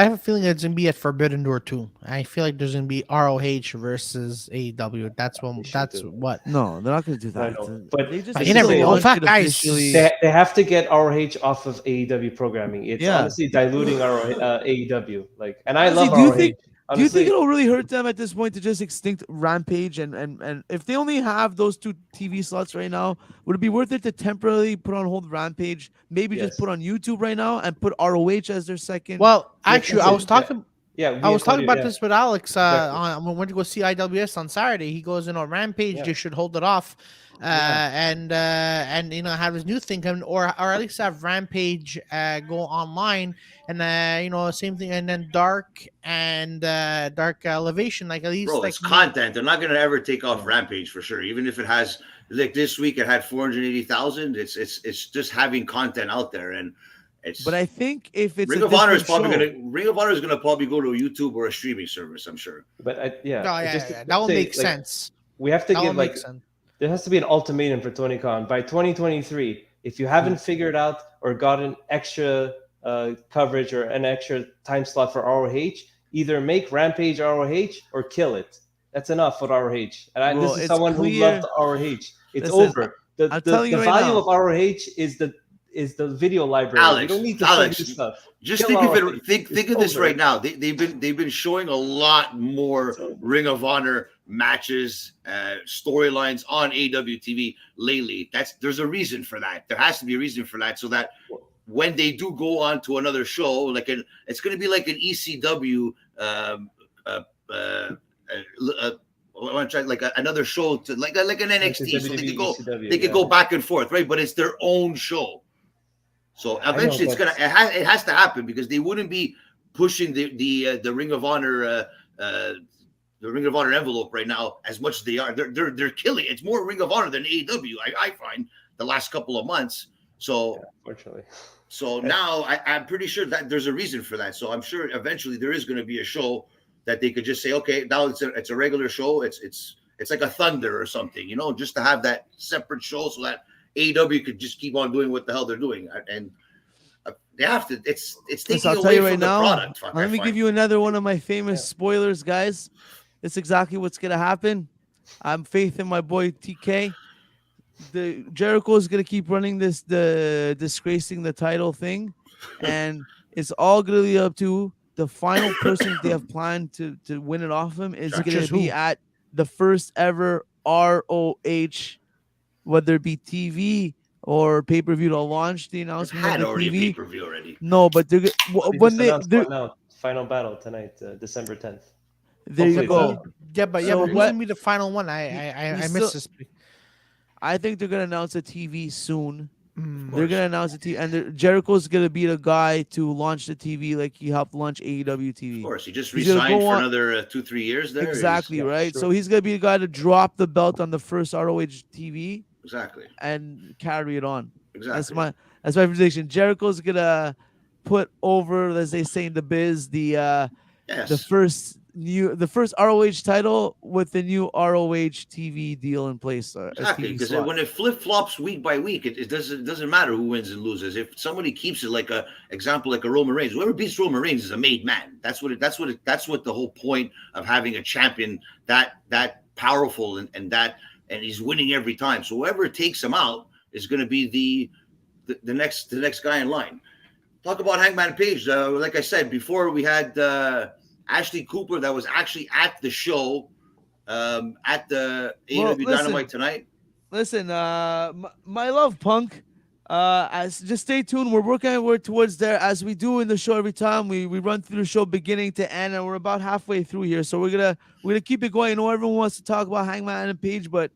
have a feeling it's gonna be at Forbidden Door too. I feel like there's gonna be ROH versus AEW. That's what. They should That's do. what. No, they're not going to do I that. know, but They just But need you to never know. launch Fat it guys. officially. they have to get ROH off of AEW programming. It's Yeah. honestly diluting our AEW. Like, and I Honestly, love do you ROH. think? Do you think Honestly, it'll really hurt them at this point to just extinct Rampage and if they only have those 2 TV slots right now, would it be worth it to temporarily put on hold Rampage, maybe just Yes. put on YouTube right now and put ROH as their second? Well, Yeah, actually, I that's was it. talking. yeah, me I and was talking Claudia, about this with Alex. Exactly. On when we went to go see IWS on Saturday, he goes, Rampage. Yeah. They should hold it off, Yeah. and have his new thing coming, or at least have Rampage go online, and same thing, and then Dark and Dark Elevation, like at least Bro, like it's content. They're not going to ever take off Rampage for sure. Even if it has, like this week, it had 480,000. It's just having content out there, and it's. But I think if it's Ring a of Honor is different probably show- going to Ring of Honor is going to probably go to a YouTube or a streaming service. I'm sure. But Oh, yeah, just that will say, make like, sense. We have to That will give make like sense. there has to be an ultimatum for Tony Khan by 2023. If you haven't figured out or gotten extra coverage or an extra time slot for ROH, either make Rampage ROH or kill it. That's enough with ROH. And Well, this is it's someone who clear- loved ROH. It's Listen, over. The, I'm the, telling the you right value now. of ROH is the video library. Alex, you don't need to Alex, show new stuff. Just Kill think of ROH. it. Think It's of this over. right now. They've been showing a lot more Ring of Honor matches, storylines on AWTV lately. There's a reason for that. There has to be a reason for that, so that when they do go on to another show, it's going to be like an ECW, another show to like an NXT. So they could go back and forth, right? But it's their own show. So eventually, it has to happen because they wouldn't be pushing the Ring of Honor the Ring of Honor envelope right now as much as they are. They're killing. It's more Ring of Honor than AEW. I find the last couple of months. So Unfortunately. So now I'm pretty sure that there's a reason for that. So I'm sure eventually there is going to be a show that they could just say, okay, now it's a regular show. It's like a Thunder or something, just to have that separate show so that AEW could just keep on doing what the hell they're doing. And they have to. It's taking I'll tell away you from right the now. product. Let me give you another one of my famous spoilers, guys. It's exactly what's gonna happen. I'm faith in my boy TK. The Jericho is gonna keep running the disgracing the title thing, and it's all gonna be up to the final person they have planned to win it off him is gonna be at the first ever ROH, whether it be TV or pay-per-view to launch the announcement had of the already TV. pay-per-view already. No, but they're when they're final battle tonight, December 10th. there you Hopefully go. But So who's what- gonna be the final one? I He's missed still- this. I think they're gonna announce a TV soon. Mm. They're gonna announce a TV, and Jericho's gonna be the guy to launch the TV, like he helped launch AEW TV. Of course, he just He's gonna resigned go for on- another 2-3 years there. Exactly He's- right. sure. So he's gonna be the guy to drop the belt on the first ROH TV Exactly. and carry it on. Exactly. That's my prediction. Jericho's gonna put over, as they say in the biz, the first ROH title with the new ROH TV deal in place. Exactly, because when it flip flops week by week, it doesn't matter who wins and loses. If somebody keeps it like a Roman Reigns, whoever beats Roman Reigns is a made man. That's what the whole point of having a champion that powerful and he's winning every time. So whoever takes him out is going to be the next guy in line. Talk about Hangman Page. Like I said before, we had Ashley Cooper that was actually at the show at the AEW Dynamite tonight. Listen, my love, Punk. Just stay tuned. We're working our way towards there as we do in the show every time. We run through the show beginning to end, and we're about halfway through here. So we're gonna keep it going. I know everyone wants to talk about Hangman and Page, but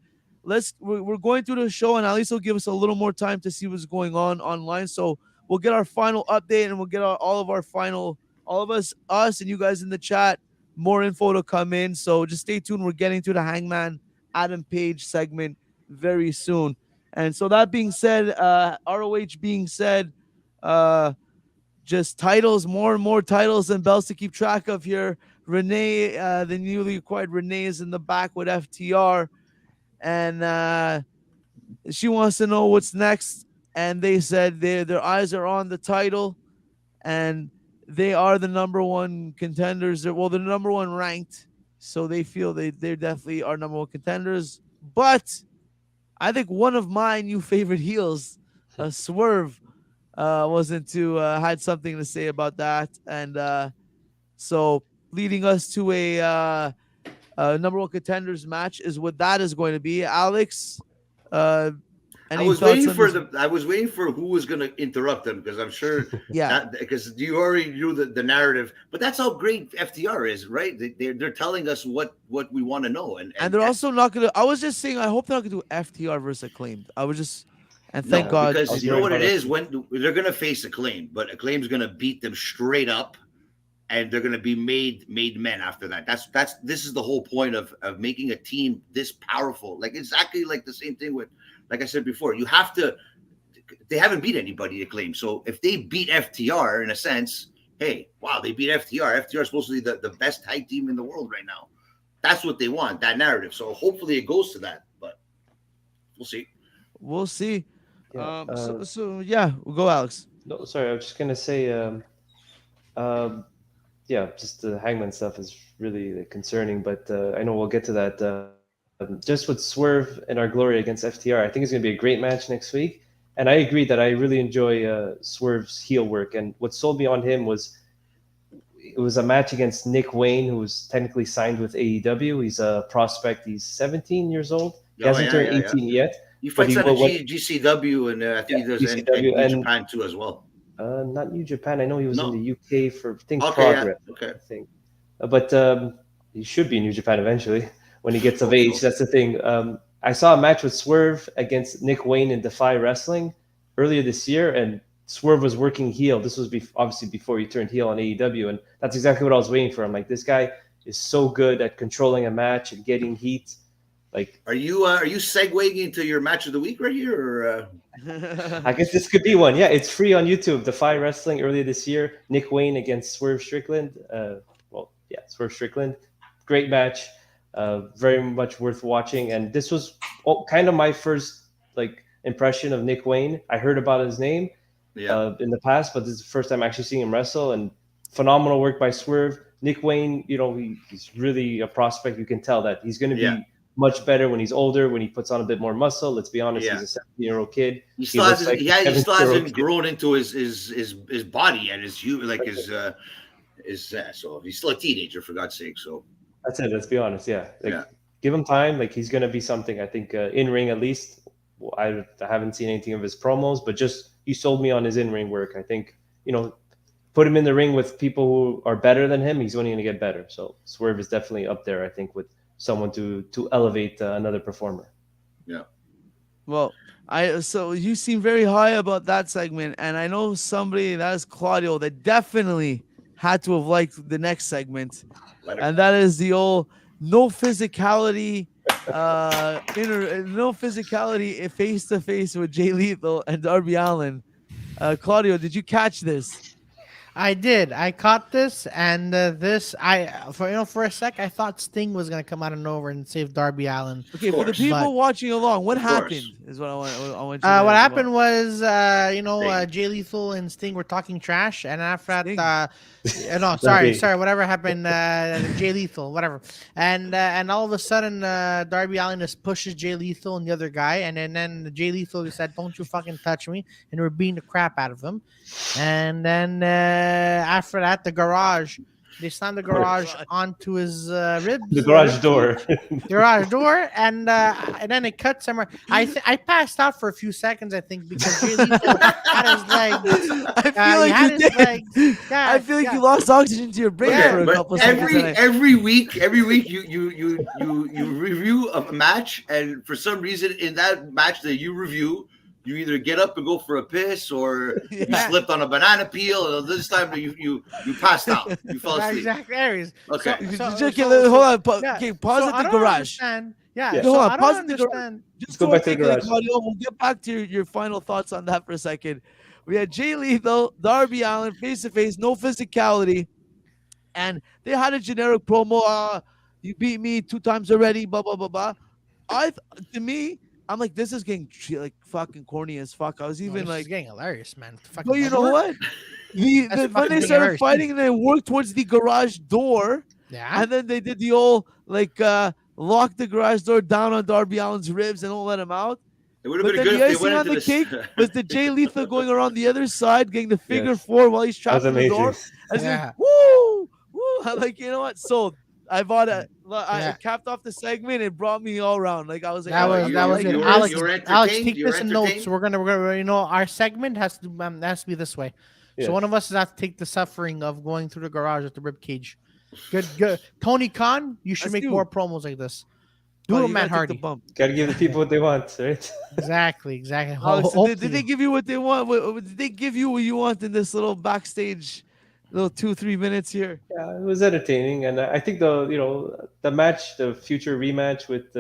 we're going through the show, and at least it'll give us a little more time to see what's going on online. So we'll get our final update, and we'll get all of our final all of us and you guys in the chat, more info to come in. So just stay tuned. We're getting to the Hangman Adam Page segment very soon. And so that being said, ROH being said, just titles, more and more titles and belts to keep track of here. Renee, the newly acquired Renee, is in the back with FTR, and she wants to know what's next. And they said their eyes are on the title, and they are the number one contenders. Well, they're number one ranked, so they feel they definitely are number one contenders. But I think one of my new favorite heels, Swerve, wasn't too had something to say about that, and so leading us to a number one contenders match is what that is going to be. Alex, I was waiting for who was going to interrupt them, because I'm sure because you already knew the narrative, but that's how great FTR is, right? They're telling us what we want to know, and they're also not going to. I was just saying, I hope they're not going to do FTR versus Acclaimed. I was just. And thank God, because you know what it is, when they're going to face Acclaim, but Acclaim's going to beat them straight up, and they're going to be made men after that. This is the whole point of making a team this powerful. Like exactly like the same thing with, like I said before, you have to. They haven't beat anybody, Acclaim, so if they beat FTR in a sense, hey, wow, they beat FTR. FTR is supposed to be the best tag team in the world right now. That's what they want, that narrative. So hopefully it goes to that, but we'll see. We'll see. Yeah, we'll go, Alex. No, sorry, I was just gonna say, just the Hangman stuff is really concerning, but I know we'll get to that. Just with Swerve and our glory against FTR, I think it's gonna be a great match next week. And I agree that I really enjoy Swerve's heel work, and what sold me on him was it was a match against Nick Wayne, who was technically signed with AEW. He's a prospect. He's 17 years old. He hasn't turned 18 yet. He fights out of GCW, and I think he does GCW in Japan too as well. Not New Japan. I know he was in the UK for Progress. Okay. I think. But he should be in New Japan eventually when he gets of age. That's the thing. I saw a match with Swerve against Nick Wayne in Defy Wrestling earlier this year, and Swerve was working heel. This was obviously before he turned heel on AEW, and that's exactly what I was waiting for. I'm like, this guy is so good at controlling a match and getting heat. Like, are you segueing into your match of the week right here? Or, I guess this could be one. Yeah, it's free on YouTube. Defy Wrestling earlier this year. Nick Wayne against Swerve Strickland. Swerve Strickland. Great match. Very much worth watching. And this was kind of my first impression of Nick Wayne. I heard about his name in the past, but this is the first time actually seeing him wrestle. And phenomenal work by Swerve. Nick Wayne, he's really a prospect. You can tell that he's going to be much better when he's older, when he puts on a bit more muscle. Let's be honest, he's a 17-year-old kid. He still hasn't grown into his body and his so he's still a teenager, for God's sake. So that's it. Let's be honest. Give him time. He's going to be something. I think in ring at least. I haven't seen anything of his promos, but just you sold me on his in-ring work. I think put him in the ring with people who are better than him. He's only going to get better. So Swerve is definitely up there, I think, with someone to elevate another performer. Yeah. Well, so you seem very high about that segment, and I know somebody, that is Claudio, that definitely had to have liked the next segment, and that is the old no physicality face to face with Jay Lethal and Darby Allin. Claudio, did you catch this? I did. I caught this, and for a sec, I thought Sting was gonna come out of nowhere and save Darby Allin. Okay, for the people watching along, what happened is what I want you to what happened was, Jay Lethal and Sting were talking trash, and after that, sorry, whatever happened, Jay Lethal, whatever, and all of a sudden, Darby Allin just pushes Jay Lethal and the other guy, and then Jay Lethal said, "Don't you fucking touch me," and we're beating the crap out of him, and then. After that, the garage. They slammed the garage onto his ribs. The garage door. And then it cut somewhere. I passed out for a few seconds, I think, because Jay Lethal had his legs. I feel like you lost oxygen to your brain for a couple seconds. Every week you review a match, and for some reason in that match that you review, you either get up and go for a piss, or you Yeah. slipped on a banana peel. And this time you passed out. You fell Yeah, asleep. exactly. Anyways, Okay. Hold on. yeah. Okay, pause So at I the don't garage. understand. Yeah. Yeah. So Hold on, I pause don't at the garage. understand. Just Let's go so back to the quickly, garage. Claudio, we'll get back to your final thoughts on that for a second. We had Jay Lethal, Darby Allin, face to face, no physicality, and they had a generic promo. You beat me 2 times already. Blah blah blah blah. To me, I'm like, this is getting like fucking corny as fuck. I was No, even this is like, getting hilarious, man. but you know what? That's When fucking they getting started hilarious. fighting, they worked towards the garage door. Yeah. And then they did the old like lock the garage door down on Darby Allin's ribs and don't let him out. It would have But been then good the if they icing went on into the this. cake was the Jay Lethal going around the other side, getting the figure Yes. four while he's That trapped was in the door. amazing. I was Yeah. like, woo, woo. I'm like, you know what? So I bought I Yeah. capped off the segment. It brought me all around. Like I was like, That oh, was I that was like it. it. Alex, you were Alex, entertained? take You were this in notes. entertained? We're gonna our segment has to be this way. Yes. So one of us has to take the suffering of going through the garage with the rib cage. Good. Tony Khan, you should Let's make do. more promos like this. Do Oh, it, you Matt gotta take the Hardy. bump. Gotta give the people what they want, right? Exactly. Alex, did Hopefully. they give you what they want? Did they give you what you want in this little backstage, little 2-3 minutes here? Yeah, it was entertaining, and I think the match, the future rematch with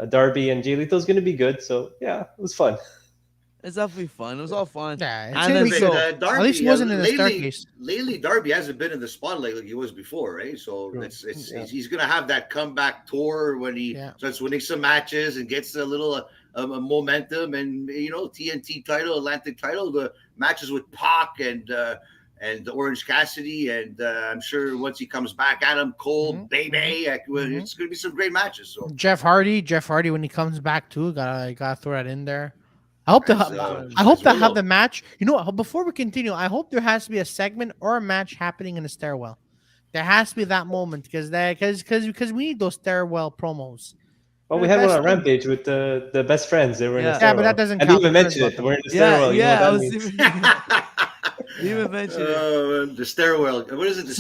Darby and Jay Lethal is going to be good. So yeah, it was fun. It's definitely fun. It was all fun. Yeah, it's And gonna then be But, good. so Darby, At least it wasn't in the lately, staircase. lately, Darby hasn't been in the spotlight like he was before, right? So True. Yeah. he's gonna have that comeback tour when he starts winning some matches and gets a little momentum, and TNT title, Atlantic title, the matches with Pac and the Orange Cassidy, and I'm sure once he comes back, Adam Cole, baby, it's gonna be some great matches. So Jeff Hardy, when he comes back too, gotta throw that in there. I hope As, I hope as they have Willow. the match. You know what? Before we continue, I hope there has to be a segment or a match happening in the stairwell. There has to be that moment because we need those stairwell promos. Well, They're we the had one best on thing. Rampage with the best friends. They were in the Yeah. stairwell. Yeah, but that doesn't I didn't count. even mention it. We're in the stairwell. You know what I that was means. even mentioned it. The stairwell. What is it? The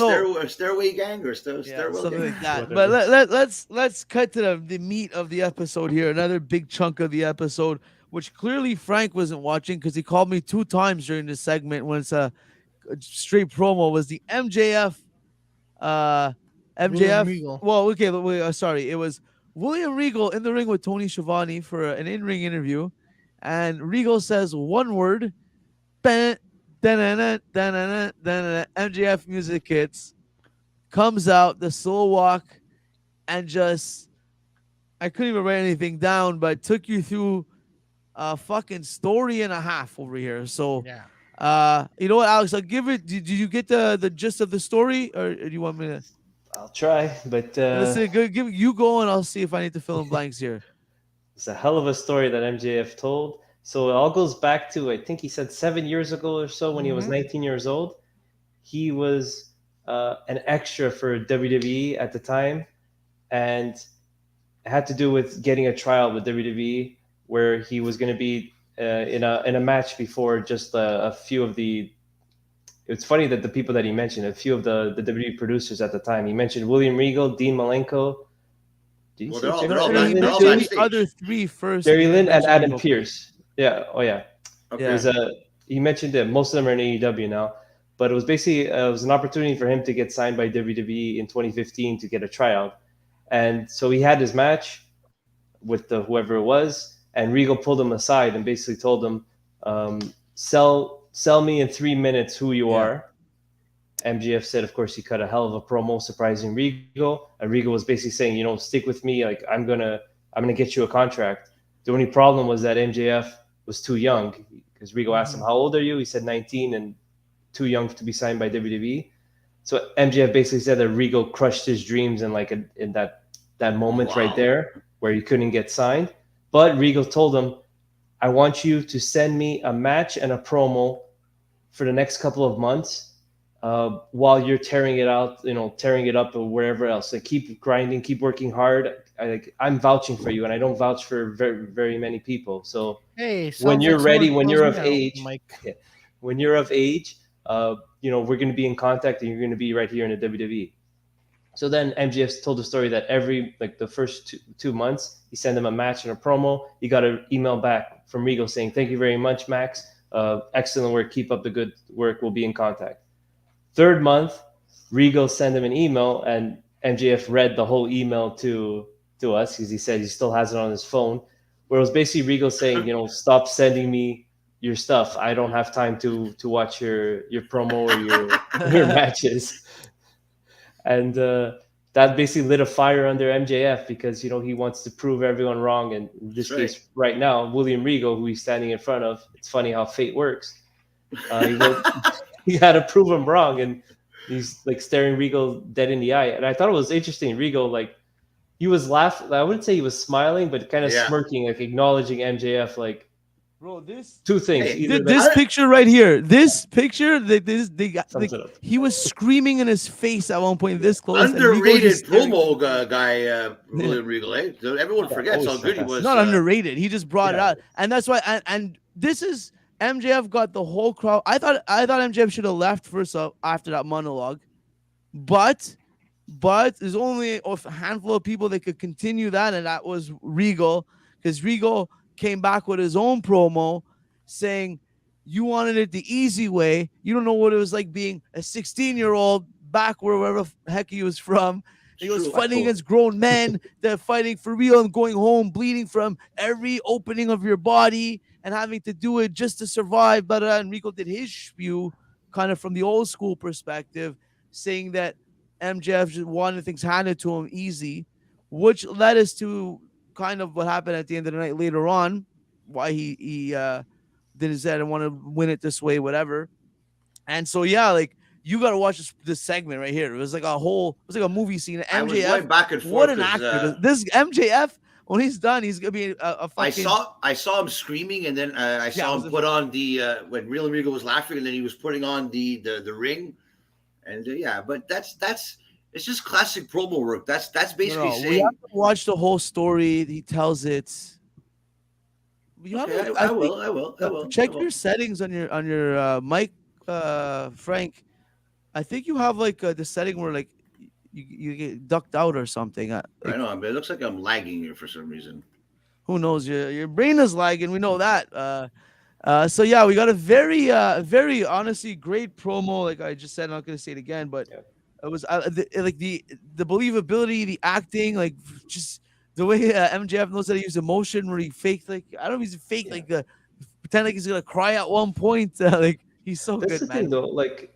stairway gang or stairwell Something gang? like that. Whatever. But let's cut to the meat of the episode here. Another big chunk of the episode, which clearly Frank wasn't watching because he called me 2 times during this segment when it's a straight promo. Was the MJF William Regal. Well, okay, sorry. It was William Regal in the ring with Tony Schiavone for an in-ring interview, and Regal says one word, MJF music hits, comes out, the slow walk, and just, I couldn't even write anything down, but took you through a fucking story and a half over here. So, you know what, Alex, I'll give it. Did you get the gist of the story, or do you want me to? I'll try, but Let's see, give you go, and I'll see if I need to fill in blanks here. it's a hell of a story that MJF told. So it all goes back to, I think he said 7 years ago or so when he was 19 years old. He was an extra for WWE at the time, and it had to do with getting a trial with WWE where he was going to be in a match before just a few of the. It's funny that the people that he mentioned, a few of the WWE producers at the time, he mentioned William Regal, Dean Malenko. Did he say they're all He backstage. mentioned the other 3 first. Jerry and Lynn and mentioned Adam Regal. Pearce. Yeah. Oh yeah. Okay. Yeah. He mentioned that most of them are in AEW now, but it was basically it was an opportunity for him to get signed by WWE in 2015 to get a tryout, and so he had his match with whoever it was, and Regal pulled him aside and basically told him, "Sell me in 3 minutes who you are." MGF said, of course, he cut a hell of a promo surprising Regal, and Regal was basically saying, stick with me, like I'm gonna get you a contract. The only problem was that MJF was too young because Regal asked him, how old are you? He said 19 and too young to be signed by WWE. So MJF basically said that Regal crushed his dreams in that moment right there where he couldn't get signed. But Regal told him, I want you to send me a match and a promo for the next couple of months while you're tearing it up or wherever else. Like, keep grinding, keep working hard. I'm vouching for you, and I don't vouch for very, very many people. So when you're ready, when you're of age, we're going to be in contact, and you're going to be right here in the WWE. So then MJF told the story that every like the first 2 months, he sent him a match and a promo. He got an email back from Regal saying, "Thank you very much, Max. Excellent work. Keep up the good work. We'll be in contact." Third month, Regal sent him an email, and MJF read the whole email to us because he said he still has it on his phone, where it was basically Regal saying, "Stop sending me your stuff. I don't have time to watch your promo or your matches." And that basically lit a fire under MJF because he wants to prove everyone wrong. And in this case, right now, William Regal, who he's standing in front of, it's funny how fate works. He had to prove him wrong, and he's like staring Regal dead in the eye. And I thought it was interesting. Regal, like, he was laughing. I wouldn't say he was smiling, but kind of smirking, like acknowledging MJF, like. Bro, this two things. This picture right here, this picture, he was screaming in his face at one point. This close, underrated promo guy, William Regal. Eh? Everyone forgets how good he was. Not underrated. He just brought it out, and that's why. And this is MJF got the whole crowd. I thought MJF should have left first up after that monologue, but there's only a handful of people that could continue that, and that was Regal, because Regal came back with his own promo saying, "You wanted it the easy way. You don't know what it was like being a 16-year-old back wherever the heck he was from. He was fighting against grown men that fighting for real and going home bleeding from every opening of your body and having to do it just to survive." But and Rico did his spew kind of from the old school perspective, saying that MJF just wanted things handed to him easy, which led us to kind of what happened at the end of the night later on, why he did his head and want to win it this way, whatever. And so like you got to watch this segment right here. It was like a movie scene. MJF, I was going back and forth. What an actor! This MJF, when he's done, he's gonna be a fucking. I saw him screaming, and then I saw him put on the when Real Regal was laughing, and then he was putting on the ring, and but that's. It's just classic promo work. That's basically saying. We have to watch the whole story. He tells it. I will. Check your settings on your mic, Frank. I think you have like the setting where like you get ducked out or something. I know, but it looks like I'm lagging here for some reason. Who knows? Your brain is lagging. We know that. So yeah, we got a very honestly great promo. Like I just said, I'm not gonna say it again, but. It was like the believability, the acting, like just the way MJF knows how to use emotion, where he faked like I don't know if he's fake like pretend like he's gonna cry at one point. Like he's so That's good, the man. thing, though. Like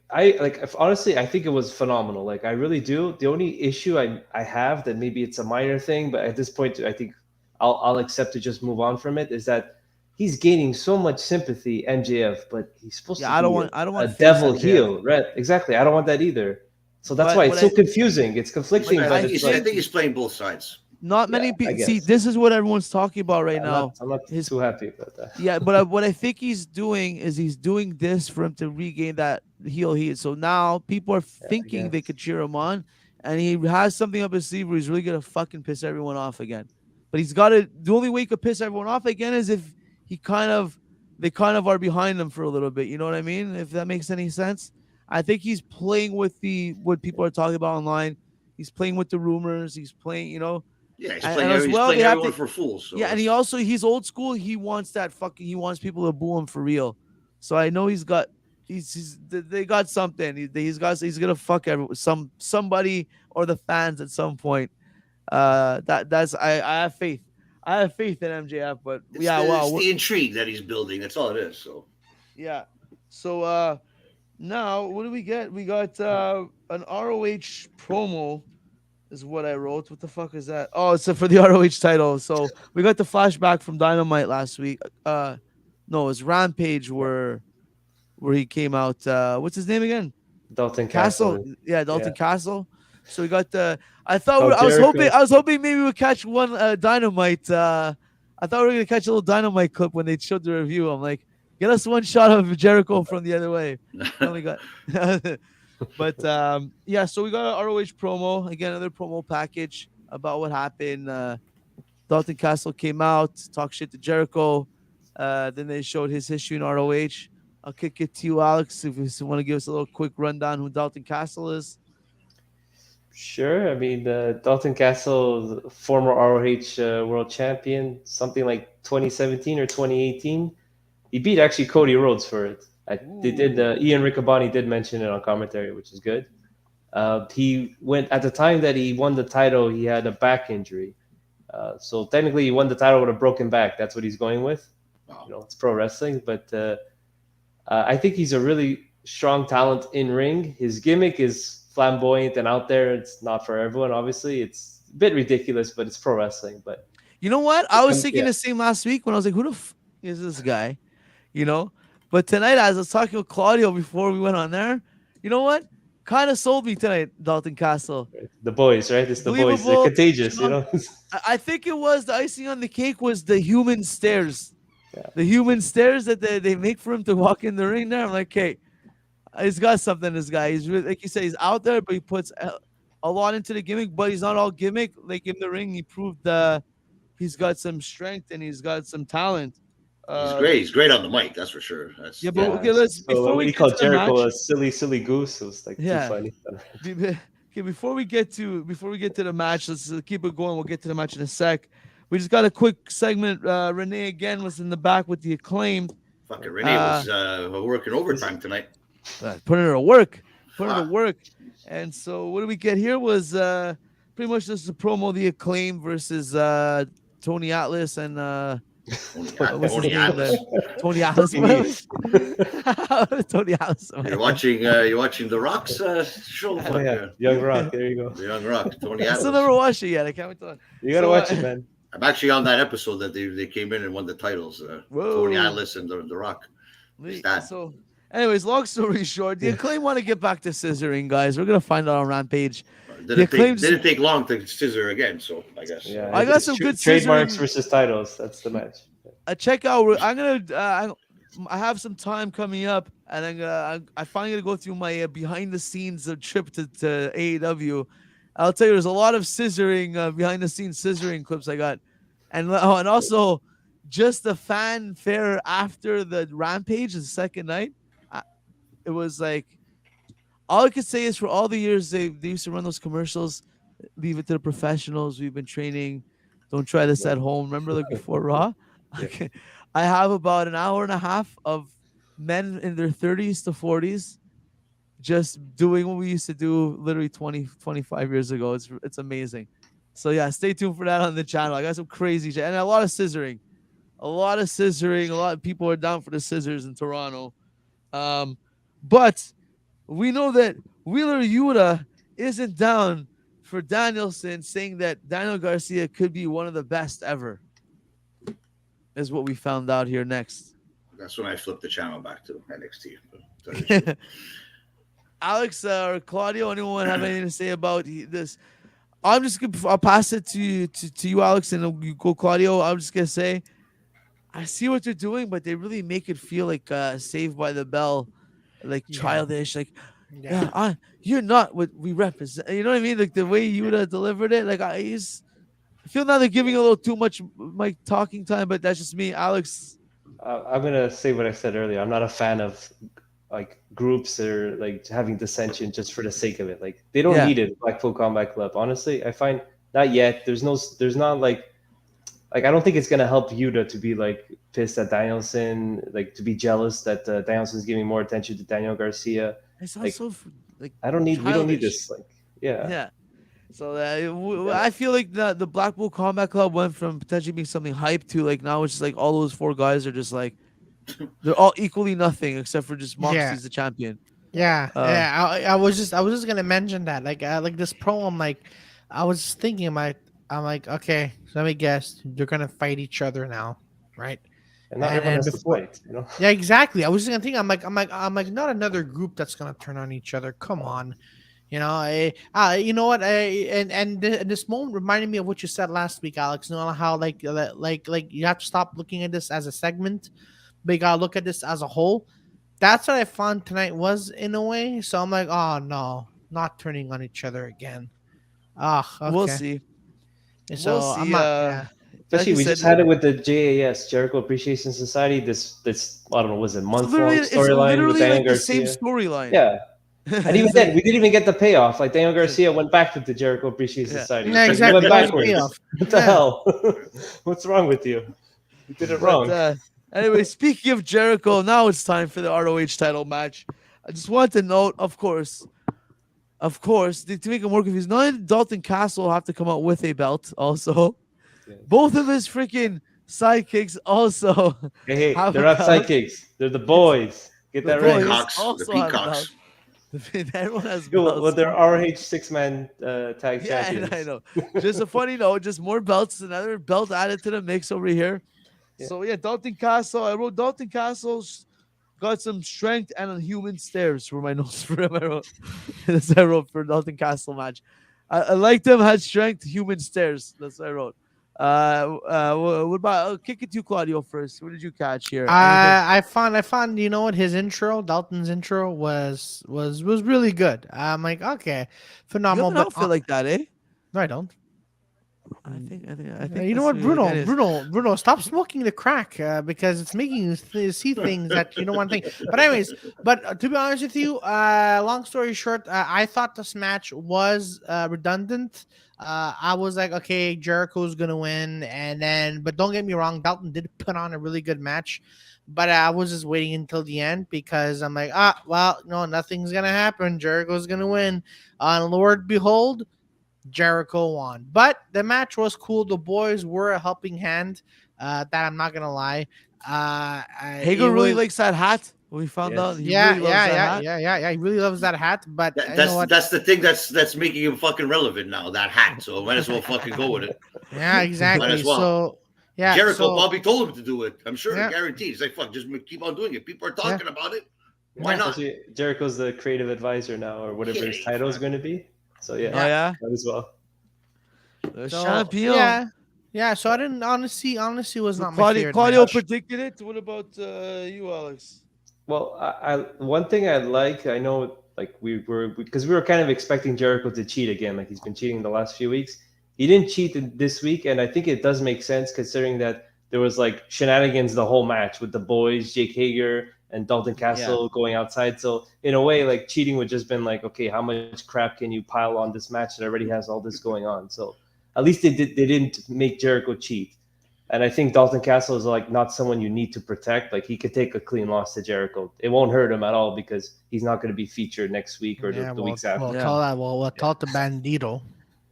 honestly, I think it was phenomenal. Like I really do. The only issue I have that maybe it's a minor thing, but at this point, I think I'll accept to just move on from it. Is that he's gaining so much sympathy, MJF, but he's supposed to be I don't want a devil heel, right? Exactly. I don't want that either. So that's why it's so confusing. It's conflicting. I think he's playing both sides. Not many people see. This is what everyone's talking about right now. I'm not too happy about that. Yeah, but what I think he's doing is he's doing this for him to regain that heel heat. So now people are thinking they could cheer him on, and he has something up his sleeve where he's really gonna fucking piss everyone off again. But he's got to. The only way he could piss everyone off again is if they kind of are behind him for a little bit. You know what I mean? If that makes any sense. I think he's playing with what people are talking about online. He's playing with the rumors. He's playing, Yeah, he's playing everyone for fools. So and he's old school. He wants he wants people to boo him for real. So I know they got something. He's gonna fuck somebody or the fans at some point. I have faith. I have faith in MJF, but it's the intrigue that he's building. That's all it is. So yeah. So now, what do we get? We got an ROH promo is what I wrote. What the fuck is that? Oh, it's for the ROH title. So we got the flashback from Dynamite last week. No, it was Rampage where he came out. What's his name again? Dalton Castle. Yeah, Dalton Castle. So we got the. I was hoping maybe we'd catch one Dynamite. I thought we were gonna catch a little Dynamite clip when they showed the review. I'm like, get us one shot of Jericho from the other way. Only got, but so we got an ROH promo again, another promo package about what happened. Dalton Castle came out, talked shit to Jericho. Then they showed his history in ROH. I'll kick it to you, Alex, if you want to give us a little quick rundown who Dalton Castle is. Sure. I mean, Dalton Castle, former ROH world champion, something like 2017 or 2018. He beat actually Cody Rhodes for it. They did. Ian Riccaboni did mention it on commentary, which is good. He went at the time that he won the title. He had a back injury, so technically he won the title with a broken back. That's what he's going with. Wow. You know, it's pro wrestling, but I think he's a really strong talent in ring. His gimmick is flamboyant and out there. It's not for everyone, obviously. It's a bit ridiculous, but it's pro wrestling. But You know what? I was thinking yeah. the same last week when I was like, who the is this guy? You know? But tonight, as I was talking with Claudio before we went on there, you know what? Kind of sold me tonight, Dalton Castle. the boys, right? It's the boys. They're Believable, contagious, you strong. know. I think it was the icing on the cake was the human stares. Yeah. The human stares that they make for him to walk in the ring there. I'm like, okay, he's got something, this guy. He's really, like you said, he's out there, but he puts a lot into the gimmick, but he's not all gimmick. Like in the ring, he proved he's got some strength and he's got some talent. He's great. He's great on the mic, that's for sure. Yeah, but okay, let's So before what we he get called to the Jericho match, a silly goose. It was like Yeah. too funny. okay, before we get to the match, let's keep it going. We'll get to the match in a sec. We just got a quick segment. Renee again was in the back with the Acclaimed. Fucking Renee was working overtime tonight. Putting her to work. And so what do we get here was pretty much just a promo, the Acclaim versus Tony Atlas and Tony Atlas. Tony Atlas. Tony Atlas. You're watching the Rock's show. Oh, yeah. Young Rock. There you go. The Young Rock. Tony I Atlas. still never watched it yet. I can't wait to. You gotta watch it, man. I'm actually on that episode that they came in and won the titles. Tony Atlas and the Rock. So, anyways, long story short, the Acclaim want to get back to scissoring, guys. We're gonna find out on Rampage. Didn't take long to scissor again, so I guess. Yeah, I got some good trademarks scissoring. versus titles. That's the match. Check out. I'm gonna. I have some time coming up, and I finally gonna go through my behind the scenes trip to AEW. I'll tell you, there's a lot of scissoring behind the scenes scissoring clips I got, and also just the fanfare after the Rampage, the second night. It was like, all I could say is for all the years they used to run those commercials, leave it to the professionals. We've been training. Don't try this at home. Remember, like before Raw. Okay. I have about an hour and a half of men in their 30s to 40s just doing what we used to do literally 20, 25 years ago. It's amazing. So yeah, stay tuned for that on the channel. I got some crazy shit and a lot of scissoring. A lot of people are down for the scissors in Toronto. But we know that Wheeler Yuta isn't down for Danielson, saying that Daniel Garcia could be one of the best ever. Is what we found out here next. That's when I flipped the channel back to NXT. Alex or Claudio, anyone have anything to say about this? I'll pass it to you, Alex, and you go, Claudio. I'm just gonna say, I see what they're doing, but they really make it feel like Saved by the Bell, like childish, like you're not what we represent. You know what I mean? Like the way Yuta delivered it, like I feel now they're giving a little too much my talking time, but that's just me, Alex. I'm gonna say what I said earlier. I'm not a fan of like groups that are like having dissension just for the sake of it. Like they don't need it. Blackpool Combat Club. Honestly, I find not yet. There's not like I don't think it's gonna help Yuta to be like pissed at Danielson, like to be jealous that Danielson's giving more attention to Daniel Garcia. It sounds so like we don't need this. Like yeah. So I feel like the Blackpool Combat Club went from potentially being something hype to like now it's just like all those four guys are just like they're all equally nothing except for just Moxley's the champion. I was just gonna mention that like this pro. I'm like, I was thinking I'm like, okay, so let me guess, they're gonna fight each other now, right? And not everyone has to fight, you know? Yeah, exactly. I was just gonna think, I'm like, not another group that's gonna turn on each other. Come on. You know, you know what? This moment reminded me of what you said last week, Alex. You know how like you have to stop looking at this as a segment, but you gotta look at this as a whole. That's what I found tonight was in a way. So I'm like, oh no, not turning on each other again. Okay. We'll see. So we'll see. I'm not, Especially we just had it with the JAS Jericho Appreciation Society. This I don't know, was it month long storyline with Daniel like Garcia? the same storyline. Yeah. And even then, we didn't even get the payoff. Like Daniel Garcia went back to the Jericho Appreciation Yeah. Society. Yeah, He exactly. went That was backwards. payoff. What the Yeah. hell? What's wrong with you? You did it wrong. But anyway, speaking of Jericho, now it's time for the ROH title match. I just want to note, of course, to make it more confusing, not only did Dalton Castle have to come out with a belt, also, Yeah. both of his freaking sidekicks also Hey, have they're a not belt. sidekicks. They're the boys. Get The that boys right. Peacocks. The also have Peacocks. belts. Everyone has Yo, belts. well, they're ROH six-man tag Yeah, champions. I know. Just a funny note, just more belts, another belt added to the mix over here. Yeah. So yeah, Dalton Castle. I wrote Dalton Castle's got some strength and unhuman stares for my notes for him. I wrote, that's what I wrote for Dalton Castle match. I liked him, had strength, human stares. That's what I wrote. What about? I'll kick it to you, Claudio, first. What did you catch here? Anything? I found you know what, his intro, Dalton's intro was really good. I'm like, okay, You phenomenal. have an But outfit like that, eh? no, I don't. I think. You know that's what, what it is. Bruno, stop smoking the crack because it's making you see things that you don't want to think. But anyways, to be honest with you, long story short, I thought this match was redundant. I was like, okay, Jericho's gonna win, but don't get me wrong, Dalton did put on a really good match. But I was just waiting until the end because I'm like, well, no, nothing's gonna happen. Jericho's gonna win. And Lord behold, Jericho won. But the match was cool. The boys were a helping hand. That I'm not gonna lie. Hager really likes that hat. We found Yes. out he really loves that hat. yeah. He really loves that hat. But you know what? That's the thing that's making him fucking relevant now. That hat. So might as well fucking go with it. Yeah, exactly. as well. So yeah, Jericho so, probably told him to do it. I'm sure, Yeah. guaranteed. He's like, fuck, just keep on doing it. People are talking about it. Why Yeah. not? Especially Jericho's the creative advisor now, or whatever his title is going to be. So yeah, Oh yeah, that as well. the so, champion. yeah. So I didn't honestly was not my Claudio, favorite Claudio match. predicted it. What about you, Alex? Well, I one thing I like, I know, like because we were kind of expecting Jericho to cheat again, like he's been cheating the last few weeks. He didn't cheat this week, and I think it does make sense considering that there was like shenanigans the whole match with the boys, Jake Hager and Dalton Castle going outside. So in a way, like cheating would just been like, okay, how much crap can you pile on this match that already has all this going on? So at least they didn't make Jericho cheat. And I think Dalton Castle is like not someone you need to protect. Like he could take a clean loss to Jericho. It won't hurt him at all because he's not going to be featured next week or the weeks after. We'll Yeah. call that. We'll call it the Bandito.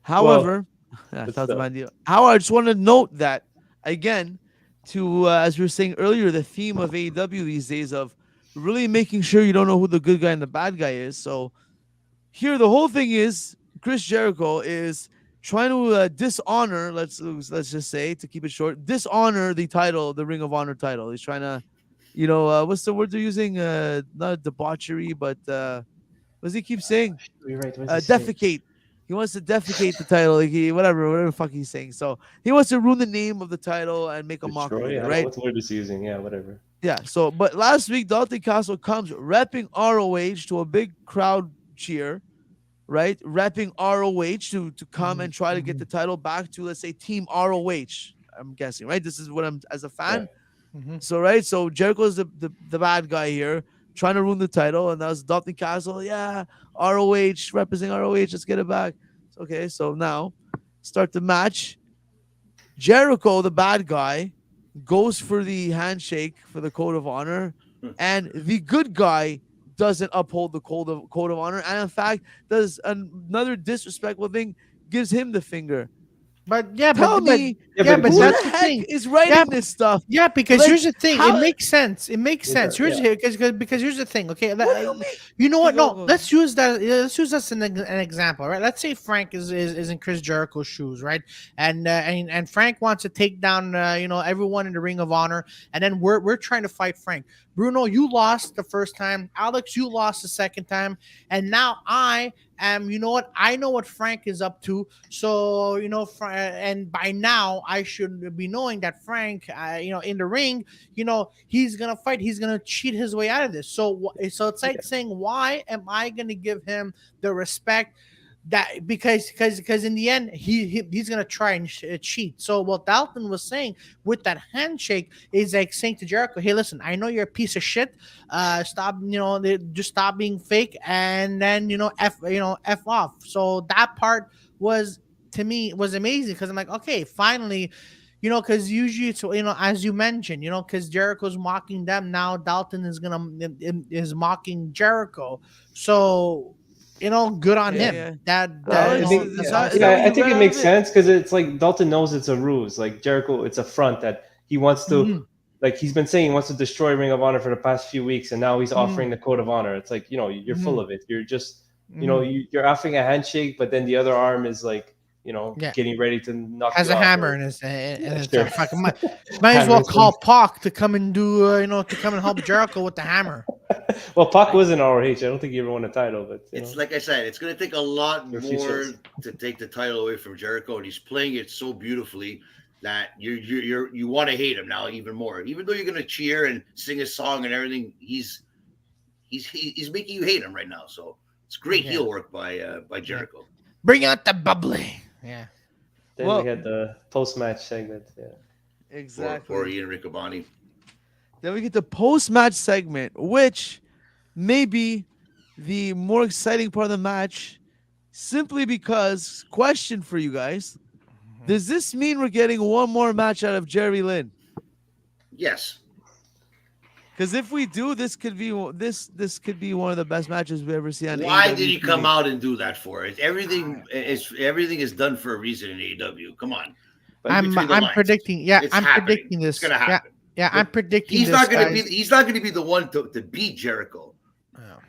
However, that's However, I just want to note that again, to as we were saying earlier, the theme of AEW these days of really making sure you don't know who the good guy and the bad guy is. So here, the whole thing is Chris Jericho is trying to dishonor. Let's just say, to keep it short, dishonor the title, the Ring of Honor title. He's trying to, what's the word they're using? Not debauchery, but what does he keep saying? You're right. What is he saying? Defecate. He wants to defecate the title, like whatever the fuck he's saying. So he wants to ruin the name of the title and make a mockery, Destroy? I don't know right? what word is he using? Yeah, whatever. Yeah. So, but last week Dalton Castle comes repping ROH to a big crowd cheer, right? Repping ROH to come and try to get the title back to, let's say, Team ROH. I'm guessing, right? This is what I'm as a fan. Mhm. So right, so Jericho's the bad guy here, trying to ruin the title, and that was Dalton Castle. Yeah, ROH representing ROH. Let's get it back. Okay, so now start the match. Jericho, the bad guy, goes for the handshake for the code of honor, and the good guy doesn't uphold the code of honor, and in fact does another disrespectful thing, gives him the finger. But yeah, Tell me, but who that's the the heck thing. is writing Yeah, this stuff? Yeah, because Like, here's the thing. how- It makes sense. It makes sense. Yeah. Because here's the thing. Okay, What do you mean? you know what? Go, No, go. let's use that. Let's use this as an example, right? Let's say Frank is in Chris Jericho's shoes, right? And Frank wants to take down everyone in the Ring of Honor, and then we're trying to fight Frank. Bruno, you lost the first time. Alex, you lost the second time, and now I am. You know what? I know what Frank is up to. So and by now I should be knowing that Frank, in the ring, he's gonna fight. He's gonna cheat his way out of this. So it's like saying, why am I gonna give him the respect that because in the end he's gonna try and cheat. So what Dalton was saying with that handshake is like saying to Jericho, "Hey, listen, I know you're a piece of shit. Stop, just stop being fake, and then f off." So that part was to me was amazing because I'm like, okay, finally. Because usually it's as you mentioned, because Jericho's mocking them now. Dalton is mocking Jericho, so good on Yeah, him. yeah. That Is that's that- is awesome. that what I you think read it out makes of it? sense because it's like Dalton knows it's a ruse. Like Jericho, it's a front that he wants to. Mhm. Like he's been saying he wants to destroy Ring of Honor for the past few weeks, and now he's Mhm. offering the Code of Honor. It's like you're full Mhm. of it. You're just Mhm. you're offering a handshake, but then the other arm is like Yeah, getting ready to knock has you a out. hammer Or, in his and yeah, it's sure. a fucking might as well call Pac to come and do to come and help Jericho with the hammer. Well, Pac was in ROH. I don't think he ever won a title, but It's like I said, it's going to take a lot There are a few more shows. to take the title away from Jericho, and he's playing it so beautifully that you want to hate him now even more. Even though you're going to cheer and sing his song and everything, he's making you hate him right now. So it's great Yeah. heel work by Jericho. Bring out the bubbly. Yeah. then Well- we had the post-match segment. Yeah. Exactly. For Ian Riccoboni. Then we get the post-match segment, which may be the more exciting part of the match, simply because, question for you guys, does this mean we're getting one more match out of Jerry Lynn? Yes. Because if we do, this could be one of the best matches we ever see on Why AEW did he TV. come out and do that for it? Everything is done for a reason in AEW. Come on. But I'm between the lines. predicting. Yeah, It's I'm happening. predicting this. It's gonna happen. Yeah, But I'm predicting He's this. not going to guys. be. He's not going to be the one to beat Jericho.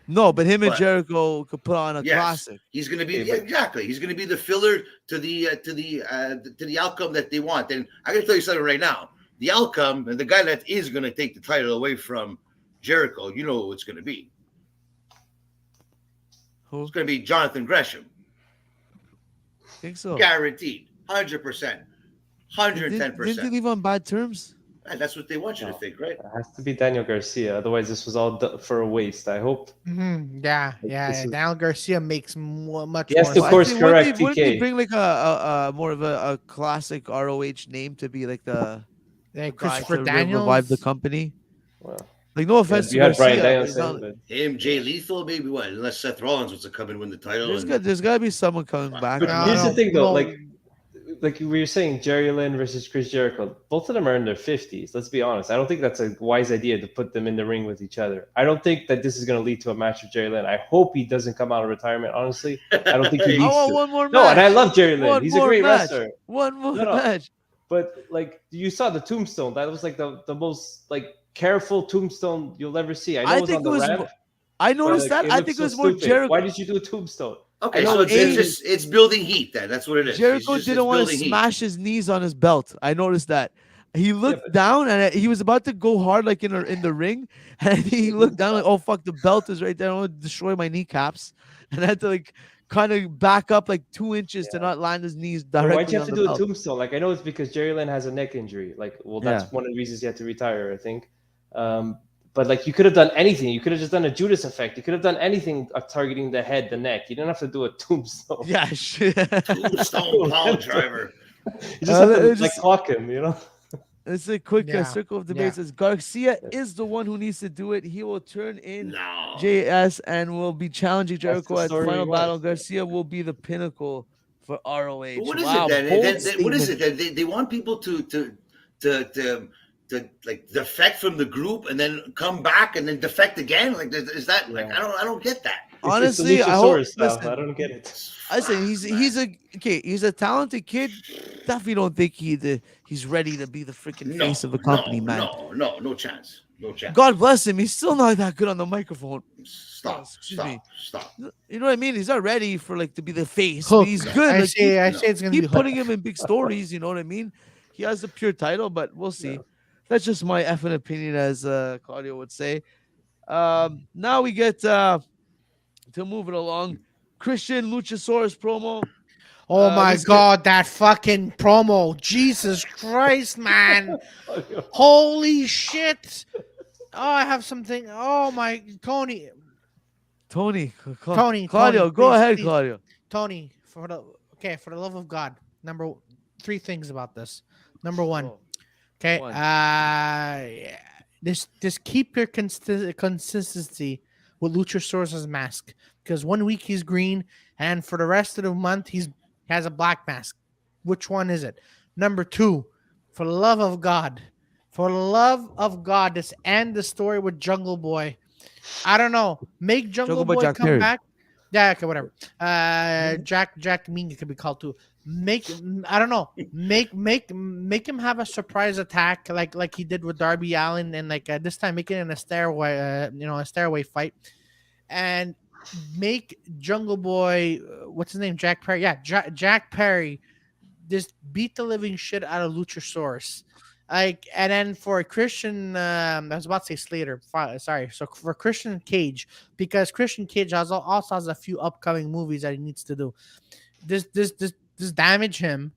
No, but him and But- Jericho could put on a Yes. classic. He's going to be Okay, but- exactly. He's going to be the filler to the outcome that they want. And I got to tell you something right now. The outcome and the guy that is going to take the title away from Jericho, you know who it's going to be. Who? It's going to be Jonathan Gresham, Think so? guaranteed, 100%, Didn't they 110%. leave on bad terms? And that's what they want you to No. think, right? It has to be Daniel Garcia. Otherwise, this was all for a waste. I hope Yeah. This is- Daniel Garcia makes much He has more to sense. course wouldn't correct wouldn't they TK. bring like a more of a classic ROH name to be like the Yeah, guy Christopher to Daniels. revive the company? Well, Like, no offense you to had Bryan Garcia, but he's Danielson, not- but Him, Jay Lethal, maybe what? Unless Seth Rollins wants to come and win the title. there's got to be someone coming back. But No, here's the thing, though. no. Like we were saying, Jerry Lynn versus Chris Jericho. Both of them are in their 50s. Let's be honest. I don't think that's a wise idea to put them in the ring with each other. I don't think that this is going to lead to a match with Jerry Lynn. I hope he doesn't come out of retirement. Honestly, I don't think he Hey, needs I want to. one more match. No, and I love Jerry Lynn. One He's a more great match. wrestler. One more No. match. But like you saw the tombstone, that was like the most like careful tombstone you'll ever see. I know I it was think on the it was. ramp. I but, noticed like, that. I looked think it so was more stupid. Jericho. Why did you do a tombstone? Okay, I know so it's A- just it's building heat. Then that's what it is. Jericho It's didn't want to building heat. smash his knees on his belt. I noticed that. He looked but- down and he was about to go hard like in the ring, and he looked down like, oh fuck, the belt is right there. I want to destroy my kneecaps, and I had to like kind of back up like 2 inches to not land his knees But directly why'd you have on to the do a belt. tombstone? Like I know it's because Jerry Lynn has a neck injury. Like, well, that's Yeah. one of the reasons he had to retire, I think. But like you could have done anything. You could have just done a Judas effect. You could have done anything targeting the head, the neck. You didn't have to do a tombstone. Yeah, shit. Tombstone power driver. You just have to it's like just- clock him, you know. It's a quick Yeah, circle of debate. yeah. Says Garcia is the one who needs to do it. He will turn in No. JS and will be challenging Jericho the at story final he wants. battle. Garcia will be the pinnacle for ROH. But what is Wow, it then? bold What is statement. it that they want people to like defect from the group and then come back and then defect again? Like is that like Yeah. I don't get that. Honestly, it's the I hope. Luchosaurus style. Listen, I don't get it. I say he's a talented kid. Definitely don't think he's ready to be the freaking face of the company, man. No chance. No chance. God bless him. He's still not that good on the microphone. Stop. Excuse me. Stop. You know what I mean? He's not ready for like to be the face. Hook. But he's good. I Like, say it's gonna be keep Hook. putting him in big stories. You know what I mean? He has the pure title, but we'll see. Yeah. That's just my effing opinion, as Claudio would say. Now we get to move it along. Christian Luchosaurus promo. Oh my this god, that fucking promo. Jesus Christ, man. Holy shit. Oh, I have something. Oh my Tony. Tony, Tony, Claudio, go please, ahead, please. Claudio. Tony, for the love of God, three things about this. Number one, Go. okay, One. just keep your consistency with Luchasaurus's mask, because 1 week he's green, and for the rest of the month he has a black mask. Which one is it? Number two, for the love of God, just end the story with Jungle Boy. I don't know. Make Jungle Boy Boy Jack come Perry. back. Yeah, okay, whatever. Jack Minga could be called too. I don't know. Make him have a surprise attack like he did with Darby Allin, and like this time make it in a stairway, a stairway fight, and make Jungle Boy, what's his name, Jack Perry? Yeah, Jack Perry, just beat the living shit out of Luchasaurus. Like, and then for Christian, I was about to say Slater. Sorry. So for Christian Cage, because Christian Cage also has a few upcoming movies that he needs to do. Just damage him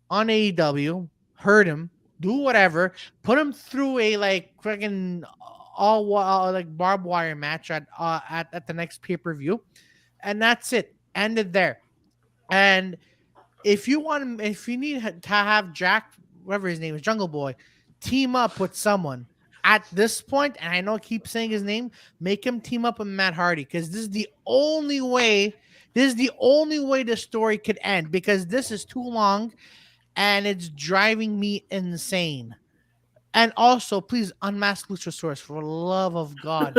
on AEW, hurt him, do whatever, put him through a like freaking all like barbed wire match at the next pay-per-view, and that's it. Ended there. And if you need to have Jack, whatever his name is, Jungle Boy, team up with someone at this point, and I know I keep saying his name, make him team up with Matt Hardy, because this is the only way the story could end, because this is too long and it's driving me insane. And also, please unmask Luchasaurus, for the love of God.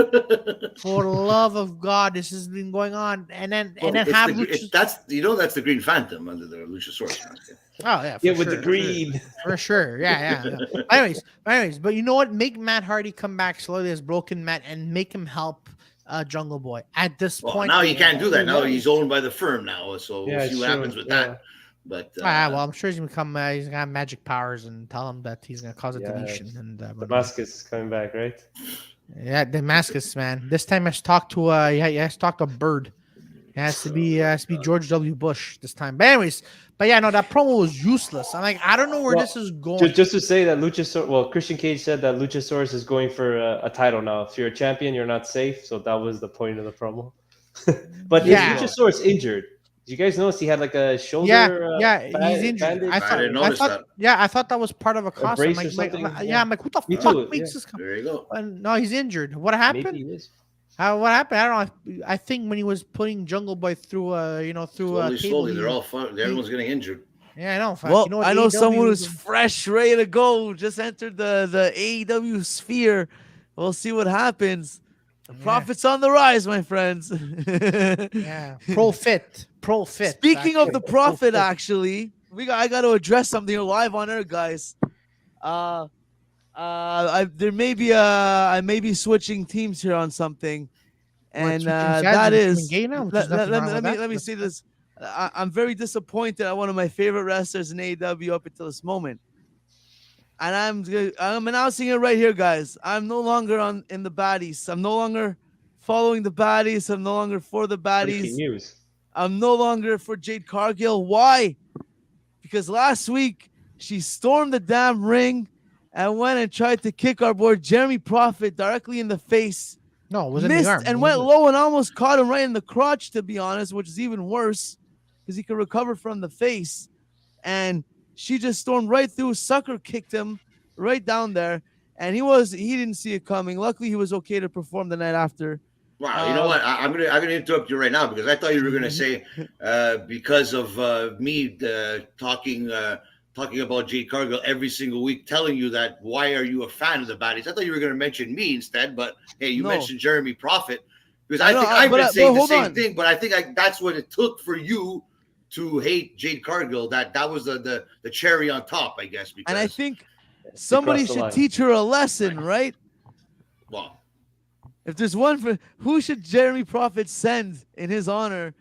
For the love of God, this has been going on, and then have that's the Green Phantom under the Luchasaurus mask. Oh yeah, with the green. For sure. Yeah. Anyways, but you know what? Make Matt Hardy come back slowly as Broken Matt, and make him help Jungle Boy at this point. Now you can't do that. Now he's owned by the firm now, so we'll see what happens with that. But well, I'm sure he's gonna he's gonna have magic powers, and tell him that he's gonna cause a deletion. And the mask is coming back, right? Yeah, Damascus, man. This time he has to talk to he has to talk to a bird. It has to be George W. Bush this time. But anyways, that promo was useless. I'm like, I don't know where this is going. Just to say that Christian Cage said that Luchasaurus is going for a title now. If you're a champion, you're not safe. So that was the point of the promo. But is Luchasaurus injured? Did you guys notice he had like a shoulder? He's injured. I didn't notice that. Yeah, I thought that was part of a costume. I'm like, who the fuck makes this come? There you go. No, he's injured. What happened? Maybe he is. What happened? I don't know. I think when he was putting Jungle Boy through slowly, they're all fun. Everyone's getting injured. Yeah, I know. Well, I know someone who's fresh, ready to go. Just entered the AEW sphere. We'll see what happens. The profit's on the rise, my friends. Yeah, Profit. Speaking of the profit, actually, I got to address something live on air, guys. I may be switching teams here on something, and that is let me see this. I'm very disappointed at one of my favorite wrestlers in AEW up until this moment, and I'm announcing it right here, guys. I'm no longer in the baddies. I'm no longer following the baddies. I'm no longer for the baddies. News. I'm no longer for Jade Cargill. Why? Because last week she stormed the damn ring and went and tried to kick our boy Jeremy Prophet directly in the face. No, it was missed in the arm. And went low and almost caught him right in the crotch, to be honest, which is even worse because he could recover from the face. And she just stormed right through, sucker kicked him right down there, and he didn't see it coming. Luckily, he was okay to perform the night after. Wow, you know what? I'm gonna interrupt you right now because I thought you were gonna say because of me talking about Jade Cargill every single week, telling you that why are you a fan of the baddies? I thought you were gonna mention me instead, but hey, you mentioned Jeremy Prophet because I think I've been saying the same thing, but I think that's what it took for you to hate Jade Cargill. That was the cherry on top, I guess. Because, and I think somebody should teach her a lesson, right? Well, if there's one who should Jeremy Prophet send in his honor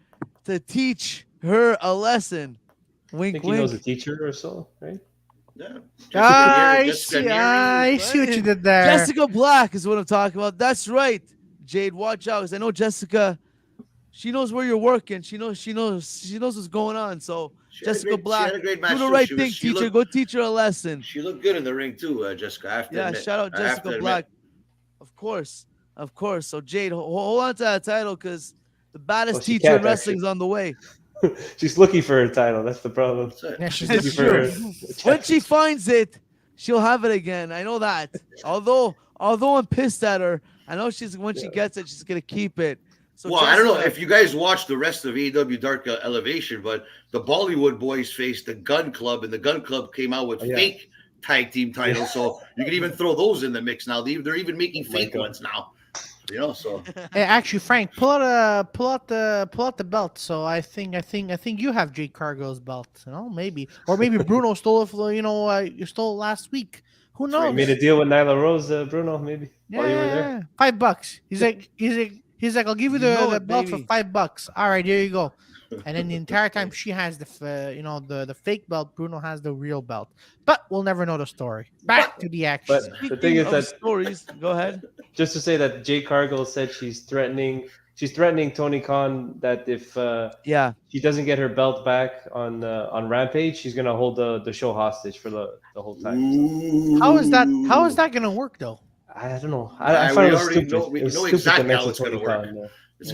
to teach her a lesson? Wink, I think wink. he knows a teacher or so, right? Yeah. I see what you did there. Jessica Black is what I'm talking about. That's right, Jade. Watch out, because I know Jessica. She knows where you're working. She knows what's going on. So Jessica Black, do the right thing, teacher. Go teach her a lesson. She looked good in the ring too, Jessica. I have to admit. Shout out Jessica Black. Of course. So Jade, hold on to that title because The baddest she teacher in can't, wrestling's on the way. She's looking for her title. That's the problem. That's it. Yeah, she's It's looking true. for When she finds it, she'll have it again. I know that. Although I'm pissed at her, I know when she gets it, she's gonna keep it. So Well, I don't know Jessica- if you guys watched the rest of AEW Dark Elevation, but the Bollywood boys faced the Gun Club, and the Gun Club came out with fake tag team titles. So you can even throw those in the mix now. They're even making fake ones now. You know, so Hey, actually, Frank, pull out the belt. So I think you have Jade Cargill's belt. You know, maybe Bruno stole it. You stole it last week. Who knows? You made a deal with Nyla Rose, Bruno, maybe while you were there. $5. He's like, I'll give you the belt for $5. All right, here you go. And then the entire time she has the fake belt, Bruno has the real belt. But we'll never know the story. Back to the action. But the thing is that stories. Go ahead. Just to say that Jade Cargill said she's threatening Tony Khan that if she doesn't get her belt back on Rampage, she's gonna hold the show hostage for the whole time. How is that gonna work though? I don't know. I find it was stupid. We It was know stupid exactly to how it's mention going to Tony work. Khan. It's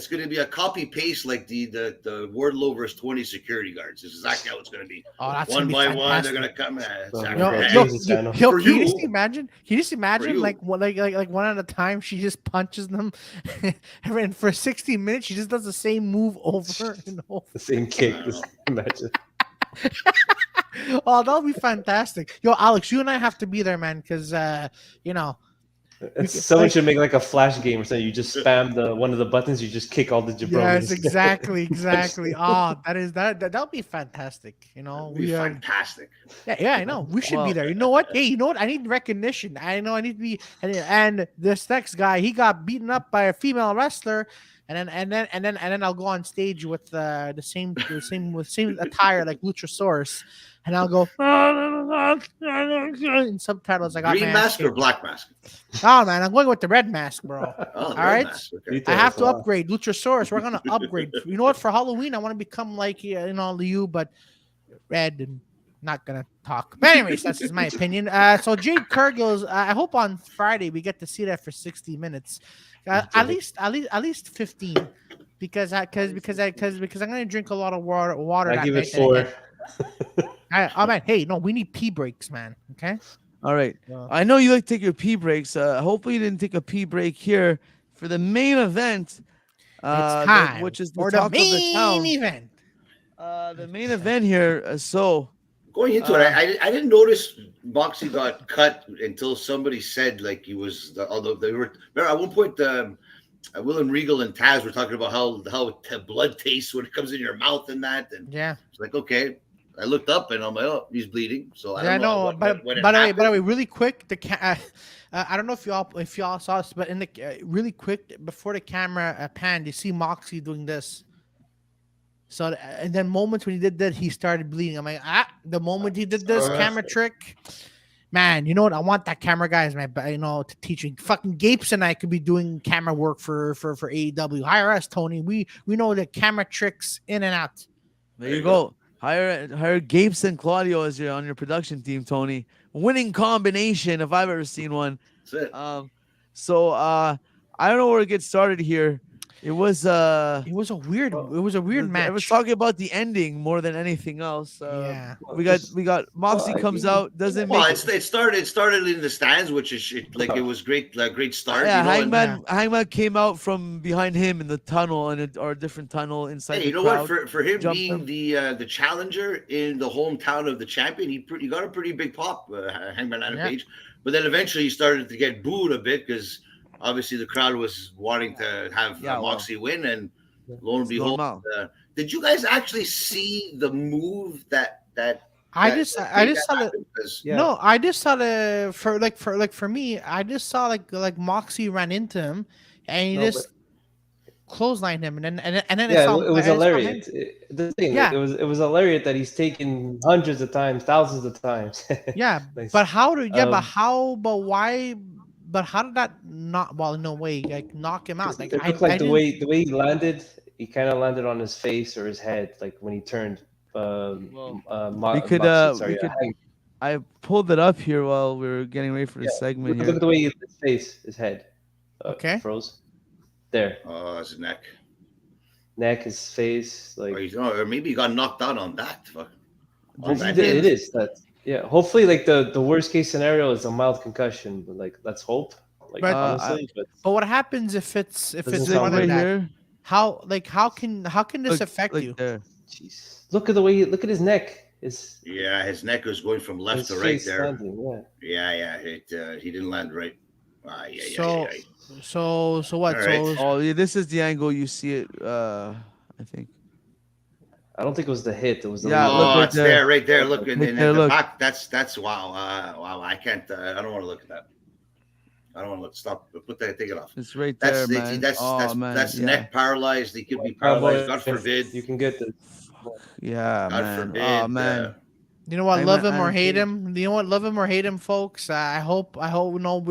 going to be a copy paste like the Wardlow versus 20 security guards. This is exactly how it's going to be. Oh, that's one gonna by be one, they're fantastic. going to come. Can you just imagine? Can you just imagine you. like one at a time? She just punches them, and for 60 minutes she just does the same move over and over. The same kick. Just imagine. Oh, that'll be fantastic. Yo, Alex, you and I have to be there, man, because Someone should make like a flash game or something. You just spam one of the buttons. You just kick all the jabronis. Yes, exactly. Oh, that'll be fantastic. Fantastic. Yeah, I know. We should be there. You know what? Hey, you know what? I need recognition. I know I need to be. And this next guy, he got beaten up by a female wrestler, and then I'll go on stage with the same attire like Luchosaurus, and I'll go in subtitles. I got green mask or black mask. Oh man, I'm going with the red mask, bro. All right, okay. I have to upgrade Luchosaurus. We're gonna upgrade. You know what? For Halloween, I want to become like Liu, but red and not gonna talk. But anyways, that's just my opinion. So Jade Cargill's. I hope on Friday we get to see that for 60 minutes, at least 15, because I'm gonna drink a lot of water. I give it 4. Oh man, hey, no, we need pee breaks, man. Okay. All right. I know you like to take your pee breaks. Hopefully you didn't take a pee break here for the main event. It's time, which is the for talk the of the town. main event. The main event here. So going into it, I didn't notice Moxley got cut until somebody said like he was. Although they were. Remember at one point, William Regal and Taz were talking about how blood tastes when it comes in your mouth and that. And it's like, okay. I looked up and I'm like, oh, he's bleeding. So I don't know. By the way, really quick, I don't know if y'all saw this, but in the really quick before the camera panned, you see Moxley doing this. So and then moments when he did that, he started bleeding. I'm like, the moment he did this camera trick, man, you know what? I want that camera guy as my, to teach me. Fucking Gapes and I could be doing camera work for AEW. Hire us, Tony. We know the camera tricks in and out. There you go. Hire Gapes and Claudio as on your production team, Tony. Winning combination if I've ever seen one. That's it. So I don't know where to get started here. It was a weird match. I was talking about the ending more than anything else. We got Moxley comes out, doesn't make it started in the stands, which is like it was great start. Yeah, Hangman came out from behind him in the tunnel or a different tunnel inside. Hey, you know what? For him being the challenger in the hometown of the champion, he got a pretty big pop, Hangman Adam Page. But then eventually he started to get booed a bit because obviously the crowd was wanting to have Moxley win, and lo and behold, did you guys actually see the move that I just saw it. No, I just saw the for me. I just saw like Moxley ran into him, and he just clotheslined him, and then it was a lariat. It was a lariat that he's taken hundreds of times, thousands of times. Yeah, but how did why? But how did that not? Well, no way, like knock him out. Like it looked like the way he landed, he kind of landed on his face or his head, like when he turned. I pulled it up here while we were getting ready for the segment. Look at the way his face, his head. Okay. Froze. There. Oh, his neck. neck, his face. Or, Like or maybe he got knocked out on that. On hopefully that it hit. is that. Yeah, hopefully like the worst case scenario is a mild concussion, but like let's hope. Like But honestly, but but what happens if it's doesn't It's more like sound than right good. that? here. How can this affect Like you? there. Jeez, look at the way look at his neck. Yeah, his neck was going from left His to right face there. landing. Yeah. Yeah. He didn't land right. So Yeah. so what? All right. Oh, yeah, this is the angle you see it. I think. I don't think it was the hit. It was the way Yeah, he look Oh, landed. right it's there. there, right there. Look, and Right then there. at the Look. back. That's wow. Wow. I can't. I don't want to look at that. I don't want to look. Stop. Put that. Take it off. It's right That's there, man. Oh man. that's Yeah. neck paralyzed. He could be paralyzed. Cowboy, God forbid. you can get the Yeah, God man. Oh forbid. man. You know what? Hangman Love him or Adam hate Page. him. You know what? Love him or hate him, folks. I hope. We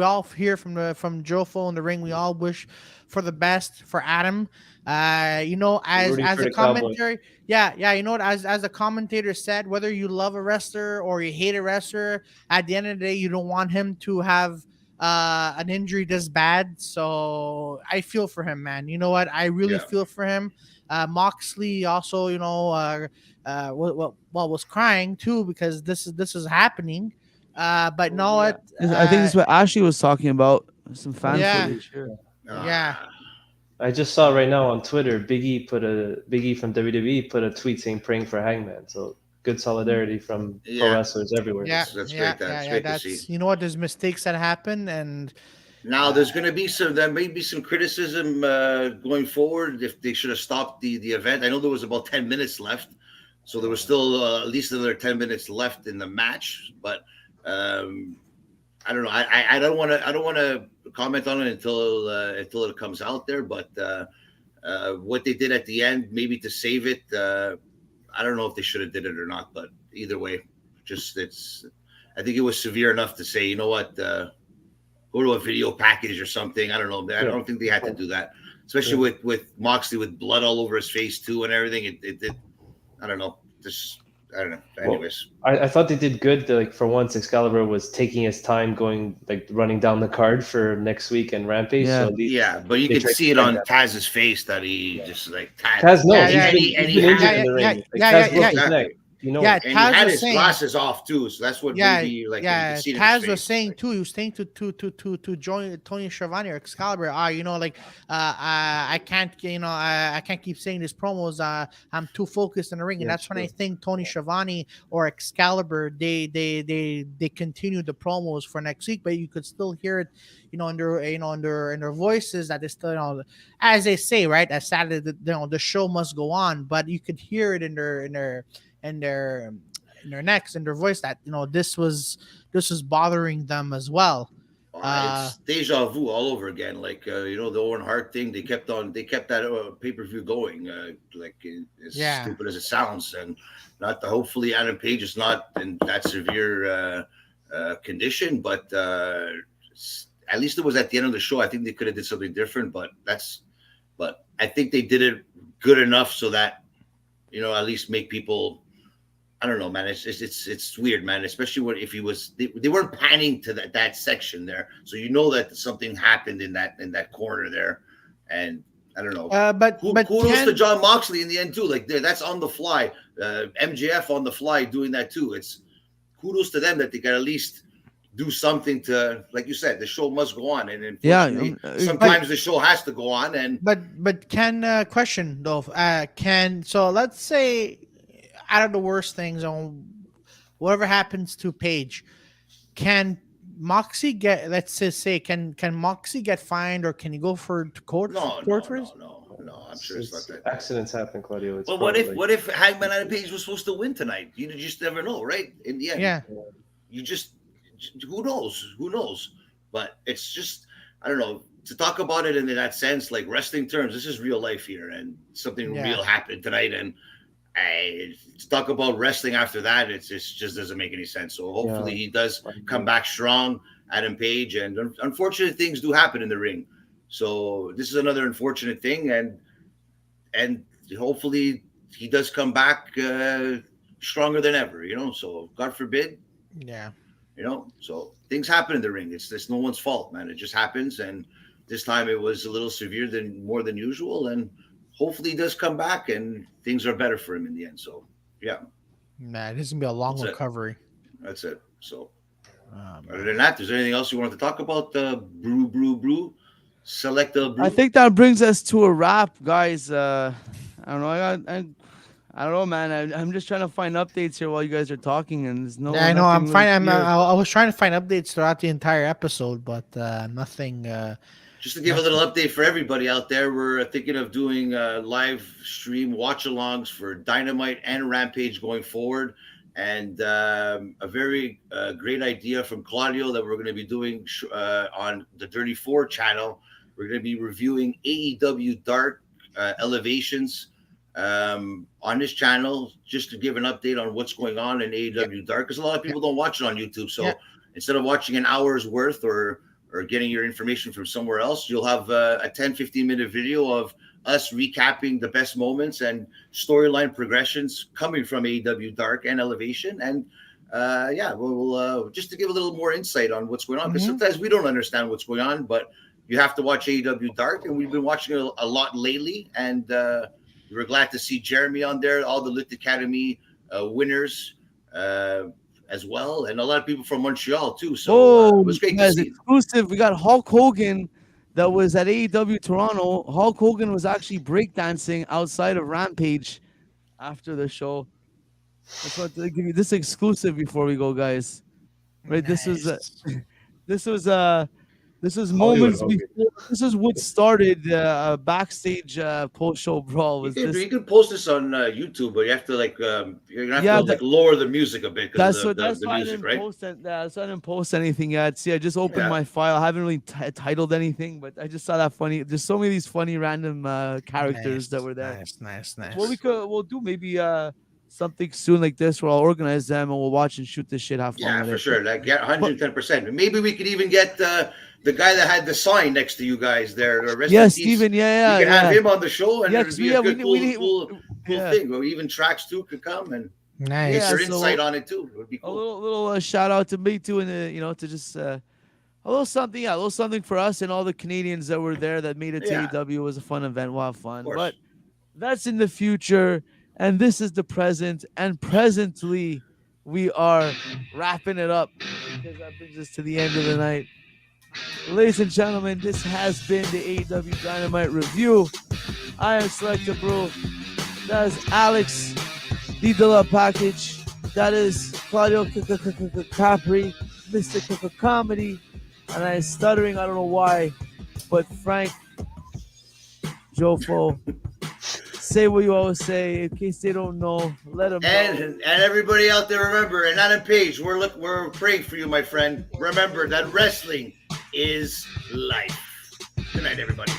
all hear from Jofo in the ring. We all wish for the best for Adam. As rooting as for a the Cowboy. commentary, yeah. You know what? As a commentator said, whether you love a wrestler or you hate a wrestler, at the end of the day, you don't want him to have an injury this bad. So I feel for him, man. You know what? I really Yeah. feel for him. Moxley also, was crying too because this is happening. But know Yeah. what? I think this is what Ashley was talking about. Some fan Yeah. footage here. Yeah. I just saw right now on Twitter, Big E from WWE put a tweet saying praying for Hangman. So good solidarity from pro Yeah. wrestlers everywhere. Yeah, That's yeah, great. That's yeah. great to That's see. you know what? There's mistakes that happen, and Now there's going to be there may be some criticism going forward if they should have stopped the event. I know there was about 10 minutes left, so there was still at least another 10 minutes left in the match. But I don't know. I don't want to comment on it until it comes out there. But what they did at the end, maybe to save it, I don't know if they should have did it or not. But either way, I think it was severe enough to say, you know what. Go to a video package or something. I don't know. I don't think they had to do that, especially with Moxley with blood all over his face too and everything. It did. I don't know. I don't know. Anyways, I thought they did good. Like for once, Excalibur was taking his time, running down the card for next week and Rampage. Yeah. So yeah, but you they could tried see to it find on that. Taz's face that he just like Taz, no, Yeah, he's and been he injured had, in the ring. Like, yeah, Taz broke his exactly. neck. You know, Yeah, and he Taz had was his saying- glasses off too, so that's what yeah, maybe like you yeah. could see it in Taz his face. was saying too. He was saying to join Tony Schiavone or Excalibur. I can't, I can't keep saying these promos. I'm too focused in the ring, and Yeah, that's when I true. think Tony Schiavone or Excalibur they continued the promos for next week, but you could still hear it, in their voices that they still, as they say, right? As Saturday, the show must go on, but you could hear it in their necks and their voice that this was bothering them as well. It's deja vu all over again. Like the Owen Hart thing. They kept that pay-per-view going. As stupid as it sounds, and not hopefully Adam Page is not in that severe condition, but at least it was at the end of the show. I think they could have did something different, but I think they did it good enough so that at least make people. I don't know, man. It's weird, man. Especially if they weren't panning to that section there, so that something happened in that corner there, and I don't know. But kudos to John Moxley in the end too. Like that's on the fly. MJF on the fly doing that too. It's kudos to them that they can at least do something to, like you said, the show must go on, and unfortunately, sometimes the show has to go on. And but can question though? So let's say, out of the worst things on whatever happens to Page, can Moxie get? Let's just say, can Moxie get fined, or can he go to court? No. I'm sure it's not that. Accidents happen, Claudio. But what if Hangman and Page was supposed to win tonight? You just never know, right? In the end, Yeah. You just who knows? But it's just I don't know. To talk about it in that sense, like wrestling terms, this is real life here, and something real happened tonight, and. To talk about wrestling after that, it just doesn't make any sense. So hopefully he does come back strong, Adam Page, and unfortunate things do happen in the ring. So this is another unfortunate thing, and hopefully he does come back stronger than ever. So God forbid. Yeah. So things happen in the ring. It's no one's fault, man. It just happens, and this time it was a little more than usual, and hopefully he does come back and things are better for him in the end. So yeah, Man, this is gonna be a long That's it. recovery. that's it. So Man. other than that, is there anything else you wanted to talk about? Brew. Select the brew. I think that brings us to a wrap, guys. I don't know. I don't know, man. I'm just trying to find updates here while you guys are talking, and there's no. Yeah, I know. I'm nothing fine. really here. I was trying to find updates throughout the entire episode, but nothing. Just to give a little update for everybody out there, we're thinking of doing live stream watch-alongs for Dynamite and Rampage going forward. And a very great idea from Claudio that we're going to be doing on the Dirty Four channel. We're going to be reviewing AEW Dark Elevations on this channel, just to give an update on what's going on in AEW Dark, because a lot of people don't watch it on YouTube. So instead of watching an hour's worth or getting your information from somewhere else, you'll have a 10-15 minute video of us recapping the best moments and storyline progressions coming from AEW Dark and Elevation. And we'll just to give a little more insight on what's going on, because sometimes we don't understand what's going on, but you have to watch AEW Dark, and we've been watching it a lot lately, and we're glad to see Jeremy on there, all the Lit Academy winners as well, and a lot of people from Montreal too. So it was great to see. Exclusive. We got Hulk Hogan that was at AEW Toronto. Hulk Hogan was actually breakdancing outside of Rampage after the show. I just want to give you this exclusive before we go, guys. Right, Nice. This was Hollywood moments Hogan. before. This is what started backstage post-show brawl. Was this? You can post this on YouTube, but you have to you're gonna have to lower the music a bit because of the why music, right? That's why I didn't post anything yet. See, I just opened my file. I haven't really titled anything, but I just saw that funny. There's so many of these funny random characters that were there. Nice. Well, we'll do maybe something soon like this where I'll organize them and we'll watch and shoot this shit. Have fun. Yeah, with for it. sure. Like 110%. Maybe we could even get the guy that had the sign next to you guys there. Steven. Yeah. We can have him on the show, and it'd be a good, cool thing. Or even Tracks too could come and Nice. get their insight on it too. It would be cool. A little shout out to me too, and to just a little something for us and all the Canadians that were there that made it to AEW. It was a fun event. We'll have fun, but that's in the future, and this is the present. And presently, we are wrapping it up because that brings us to the end of the night. Ladies and gentlemen, this has been the AEW Dynamite review. I am Selector Brew. That is Alex D. Della Package. That is Claudio Capri, Mr. Comedy. And I am stuttering, I don't know why, but Frank Jofo. Say what you always say. In case they don't know, let them know. And everybody out there, remember, and Adam Page, we're praying for you, my friend. Remember that wrestling is life. Good night, everybody.